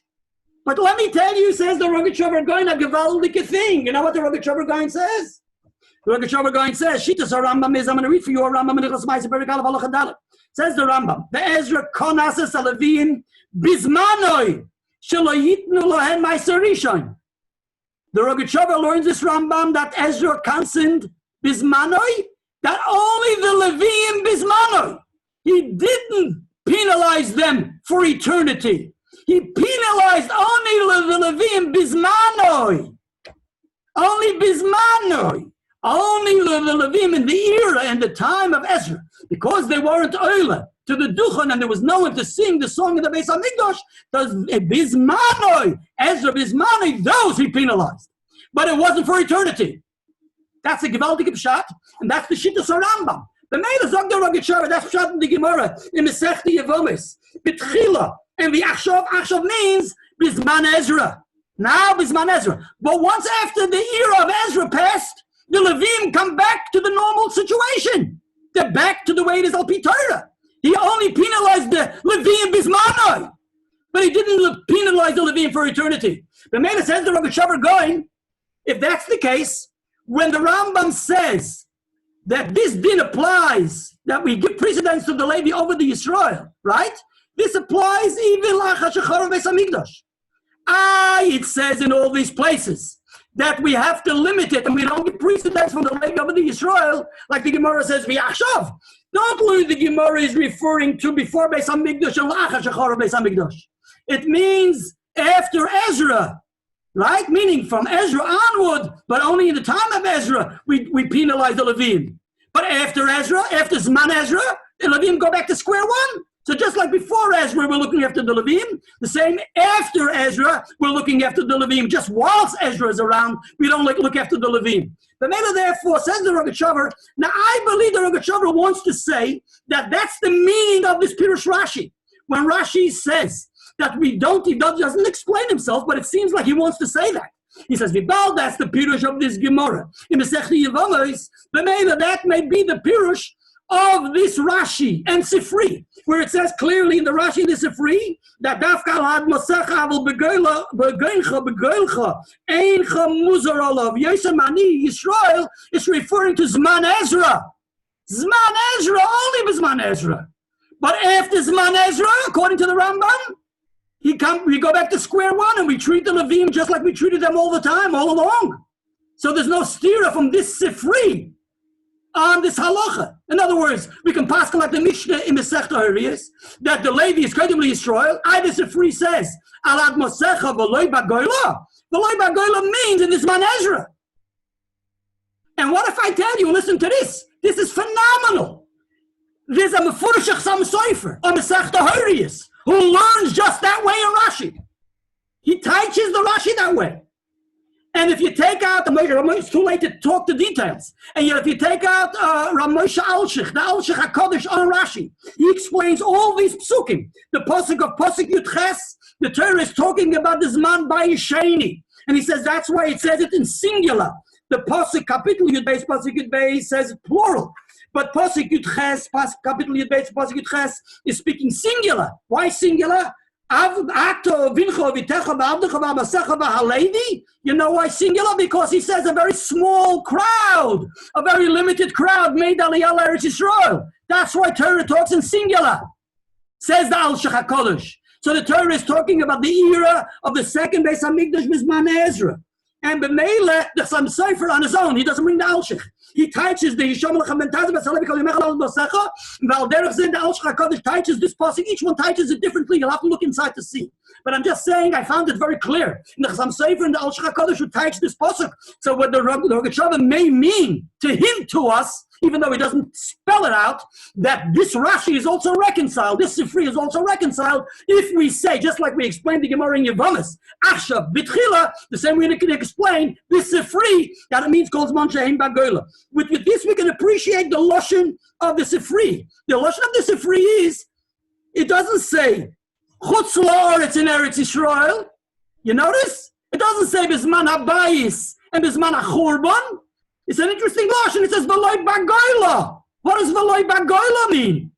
But let me tell you, says the Rogatchover Gaon, a gewaldige thing. You know what the Rogatchover Gaon says? The Rogatchover Gaon says, Shitas Rambam is, I'm going to read for you a Rambam in Nichos Meiser Perek Aleph Halacha Daled. Says the Rambam, the Ezra Konases Aleviim Bizmanoi Shelo Yitnu Lohen Meiser Rishon. The Rogatchover learns this Rambam that Ezra canceled Bizmanoi, that only the Leviim Bizmanoi. He didn't penalize them for eternity. He penalized only the Leviim Bizmanoi. Only Bizmanoi. Only the Leviim in the era and the time of Ezra. Because they weren't Oila to the Duchan and there was no one to sing the song of the Beis HaMikdash, Bizmanoi, Ezra Bizmanoi, those he penalized. But it wasn't for eternity. That's a Gewaldige Pshat, and that's the Shittas Rambam. The Mela Zog the Rogatchover, that's Pshat in the Gemara, in Masechta Yevamos, B'tchila. And the Achshav means Bizman Ezra. Now Bizman Ezra. But once after the era of Ezra passed, the Leviim come back to the normal situation. They're back to the way it is al pi Torah. He only penalized the Leviim Bizmanoi, but he didn't penalize the Leviim for eternity. The Mela says the Rogatchover going, if that's the case, when the Rambam says that this din applies, that we give precedence to the Levi over the Yisrael, right? This applies even lachar shecharav Beis HaMikdash. It says in all these places that we have to limit it, and we don't give precedence from the Levi over the Yisrael, like the Gemara says, v'achshav. Don't learn the Gemara is referring to before Beis HaMikdash and lachar shecharav Beis HaMikdash. It means after Ezra, right? Meaning from Ezra onward, but only in the time of Ezra, we penalize the Leviim. But after Ezra, after Zman Ezra, the Leviim go back to square one. So just like before Ezra, Ezra, we're looking after the Levim. The same after Ezra, we're looking after the Levim. Just whilst Ezra is around, we don't look after the Levim. The Mela therefore says the Rogatchover. Now I believe the Rogatchover wants to say that that's the meaning of this Pirush Rashi. When Rashi says that he doesn't explain himself, but it seems like he wants to say that. He says, Vibal, that's the Pirush of this Gemara. In the Masechta Yevamos, the Mela, that may be the Pirush of this Rashi and Sifri, where it says clearly in the Rashi and the Sifri that Dafkal had Masecha Aval Begoilcha Eincha Muzar Olav Yosemani Yisrael is referring to Zman Ezra. Zman Ezra, only Zman Ezra. But after Zman Ezra, according to the Rambam, we go back to square one and we treat the Levim just like we treated them all the time, all along. So there's no stira from this Sifri on this halacha. In other words, we can pass like the Mishnah in Masechta Horiyos that the Levi is Koidem Yisrael. Either Sifri says Alad Mosecha v'loy bagoyla. V'loy bagoyla means in this man Ezra. And what if I tell you, listen to this? This is phenomenal. There's a Mefurish Chasam Sofer on Masechta Horiyos who learns just that way in Rashi. He teaches the Rashi that way. And if you take out it's too late to talk the details. And yet if you take out Ramosha Alshich, the Alshich HaKodesh on Rashi, he explains all these psukim. The posuk of posuk Yud Ches, the Torah is talking about this man by Sheni. And he says that's why it says it in singular. The posuk kapitel Yud Beis, posuk Yud Beis says it plural. But posuk Yud Ches, kapitel Yud Beis, posuk Yud Ches is speaking singular. Why singular? You know why singular? Because he says a very small crowd, a very limited crowd made Aliyah Eretz Yisrael. That's why Torah talks in singular, says the Alshich HaKodesh. So the Torah is talking about the era of the second Beis HaMikdash Bizman Ezra. And B'meile, the Sam Sefer on his own, he doesn't bring the Alshich. He teaches the Yishom Lechem Ben Tazim B'Salei B'Kol Yimech Al Bosecha. V'al derech zeh the Alshich HaKodesh teaches this pasuk. Each one teaches it differently. You'll have to look inside to see. But I'm just saying, I found it very clear in the Sam Sefer and the Alshich HaKodesh who teach this pasuk. So what the Rogatchover may mean to hint to us, even though he doesn't spell it out, that this Rashi is also reconciled, this Sifri is also reconciled, if we say, just like we explained the Gemara in Yevamos, Achshav B'tchila, the same way we can explain this Sifri, that it means Kol Zman She'ein Bagoyla. With this we can appreciate the Lashon of the Sifri. The Lashon of the Sifri is, it doesn't say, Chutz La'aretz in Eretz Yisrael. You notice? It doesn't say B'zman HaBayis and B'zman HaChurban. It's an interesting lashon. It says V'loy Bagoyla. What does V'loy Bagoyla mean?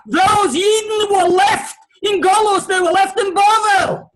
Those Yidden were left in Golos. They were left in Bavel.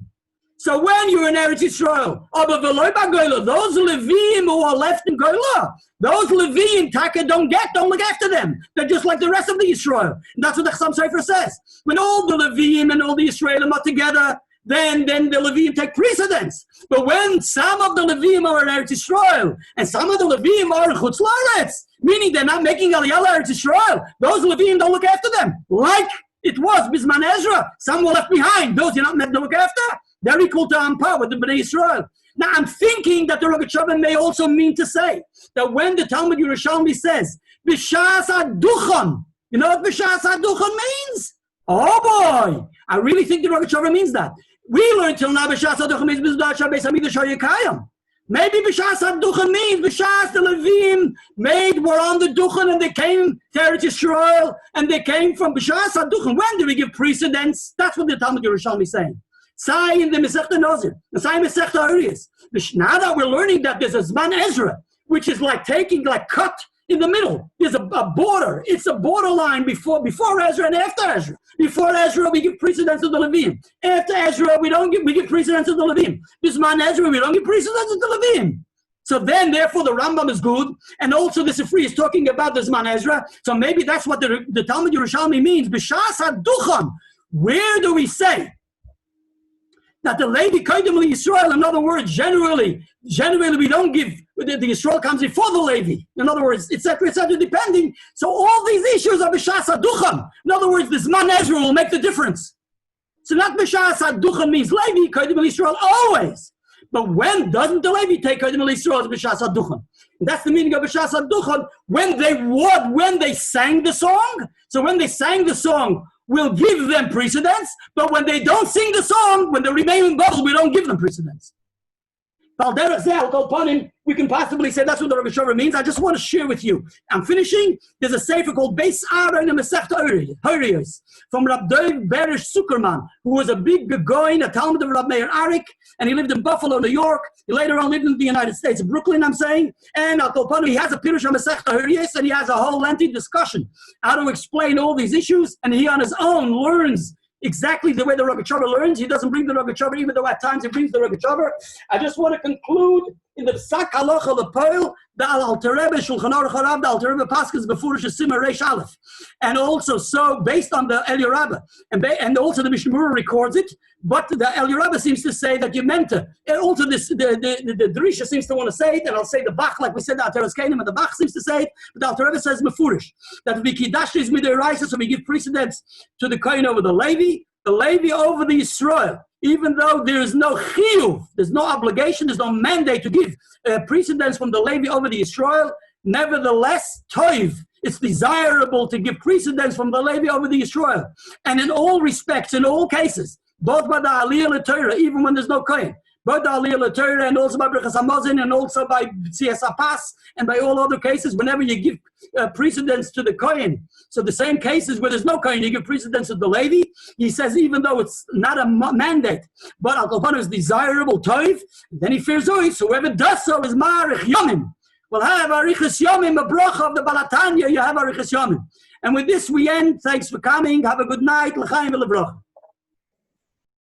So when you're in Eretz Yisrael, but V'loy Bagoyla, those Levim who are left in Gola, those Levim, Taka, don't look after them. They're just like the rest of the Yisrael. And that's what the Chasam Sofer says. When all the Levim and all the Yisraelim are together, then the Levim take precedence. But when some of the Levim are in Eretz Yisrael, and some of the Levim are in Chutz La'aretz, meaning they're not making Aliyah Eretz Yisrael, those Levim don't look after them. Like it was Bizman Ezra. Some were left behind. Those you're not meant to look after, they're equal to Ampar with the Bnei Yisrael. Now I'm thinking that the Rogatchover may also mean to say that when the Talmud Yerushalmi says, B'shas HaDuchon, you know what B'shas HaDuchon means? Oh boy, I really think the Rogatchover means that. We learned till now B'shas HaDuchon means B'shas HaMikdash HaYekayim. Maybe B'shas HaDuchon means B'shas the Levim were on the Duchon and they came to Eretz Yisrael and they came from B'shas HaDuchon. When do we give precedence? That's what the Talmud Yerushalmi is saying. Say in the Masechta Nozir, say in Masechta Horiyos. Now that we're learning that there's a Zman Ezra, which is like cut in the middle. There's a border. It's a borderline before Ezra and after Ezra. Before Ezra, we give precedence to the Levim. After Ezra, we give precedence to the Levim. This man Ezra, we don't give precedence to the Levim. So then, therefore, the Rambam is good, and also the Sifri is talking about this man Ezra. So maybe that's what the Talmud Yerushalmi means. B'shas HaDuchon. Where do we say that the Levi Koidem Yisrael, in other words, generally we don't give, the Yisrael comes before the Levi. In other words, etc., depending. So all these issues are B'shas HaDuchon. In other words, this man Ezra will make the difference. So not B'shas HaDuchon means Levi, Koidem Yisrael always. But when doesn't the Levi take Koidem Yisrael as B'shas HaDuchon? That's the meaning of B'shas HaDuchon. When they sang the song. So when they sang the song, we'll give them precedence, but when they don't sing the song, when they remain in bubble, we don't give them precedence. We can possibly say that's what the Rogatchover means. I just want to share with you. I'm finishing. There's a sefer called Beis Ara in the Masechta Oriyos from Rabbi Berish Zuckerman, who was a big Gaon, a Talmud of Rabbi Meir Arik, and he lived in Buffalo, New York. He later on lived in the United States, Brooklyn, I'm saying. And he has a Pirush on Masechta Oriyos, and he has a whole lengthy discussion how to explain all these issues. And he on his own learns exactly the way the Rogatchover learns. He doesn't bring the Rogatchover, even though at times he brings the Rogatchover. I just want to conclude in the Psak Halacha Lepoil, the Alter Rebbe Shulchan Aruch Harav, the Alter Rebbe Paskins Befurish Simmer Reish Aleph, and also so based on the Eliyah Rabbah, and also the Mishnah Berurah records it. But the Eliyah Rabbah seems to say that you meant to. And also the Drisha seems to want to say it, and I'll say the Bach, like we said, the Ateres Koidem, and the Bach seems to say it, but the Alter Rebbe says Mefurish, that the Kiddush is Midiraisa, so we give precedence to the Kohen over the Levi over the Yisrael, even though there is no chiyuv, there's no obligation, there's no mandate to give precedence from the Levi over the Yisrael. Nevertheless, toiv, it's desirable to give precedence from the Levi over the Yisrael. And in all respects, in all cases, both by the Aliyah Torah, even when there's no Kohen, both the Aliyah Torah and also by Brechas Hamazon and also by Tzias Apas and by all other cases, whenever you give precedence to the Kohen. So the same cases where there's no Kohen, you give precedence to the Levi. He says even though it's not a mandate, but Al Kolpana is desirable toiv, then he fears ois. So whoever does so is Ma'arich Yomim. We'll have Arichas Yomim, a bracha of the Balatanya, you have Arichas Yomim. And with this we end. Thanks for coming. Have a good night. L'chaim v'lebracha.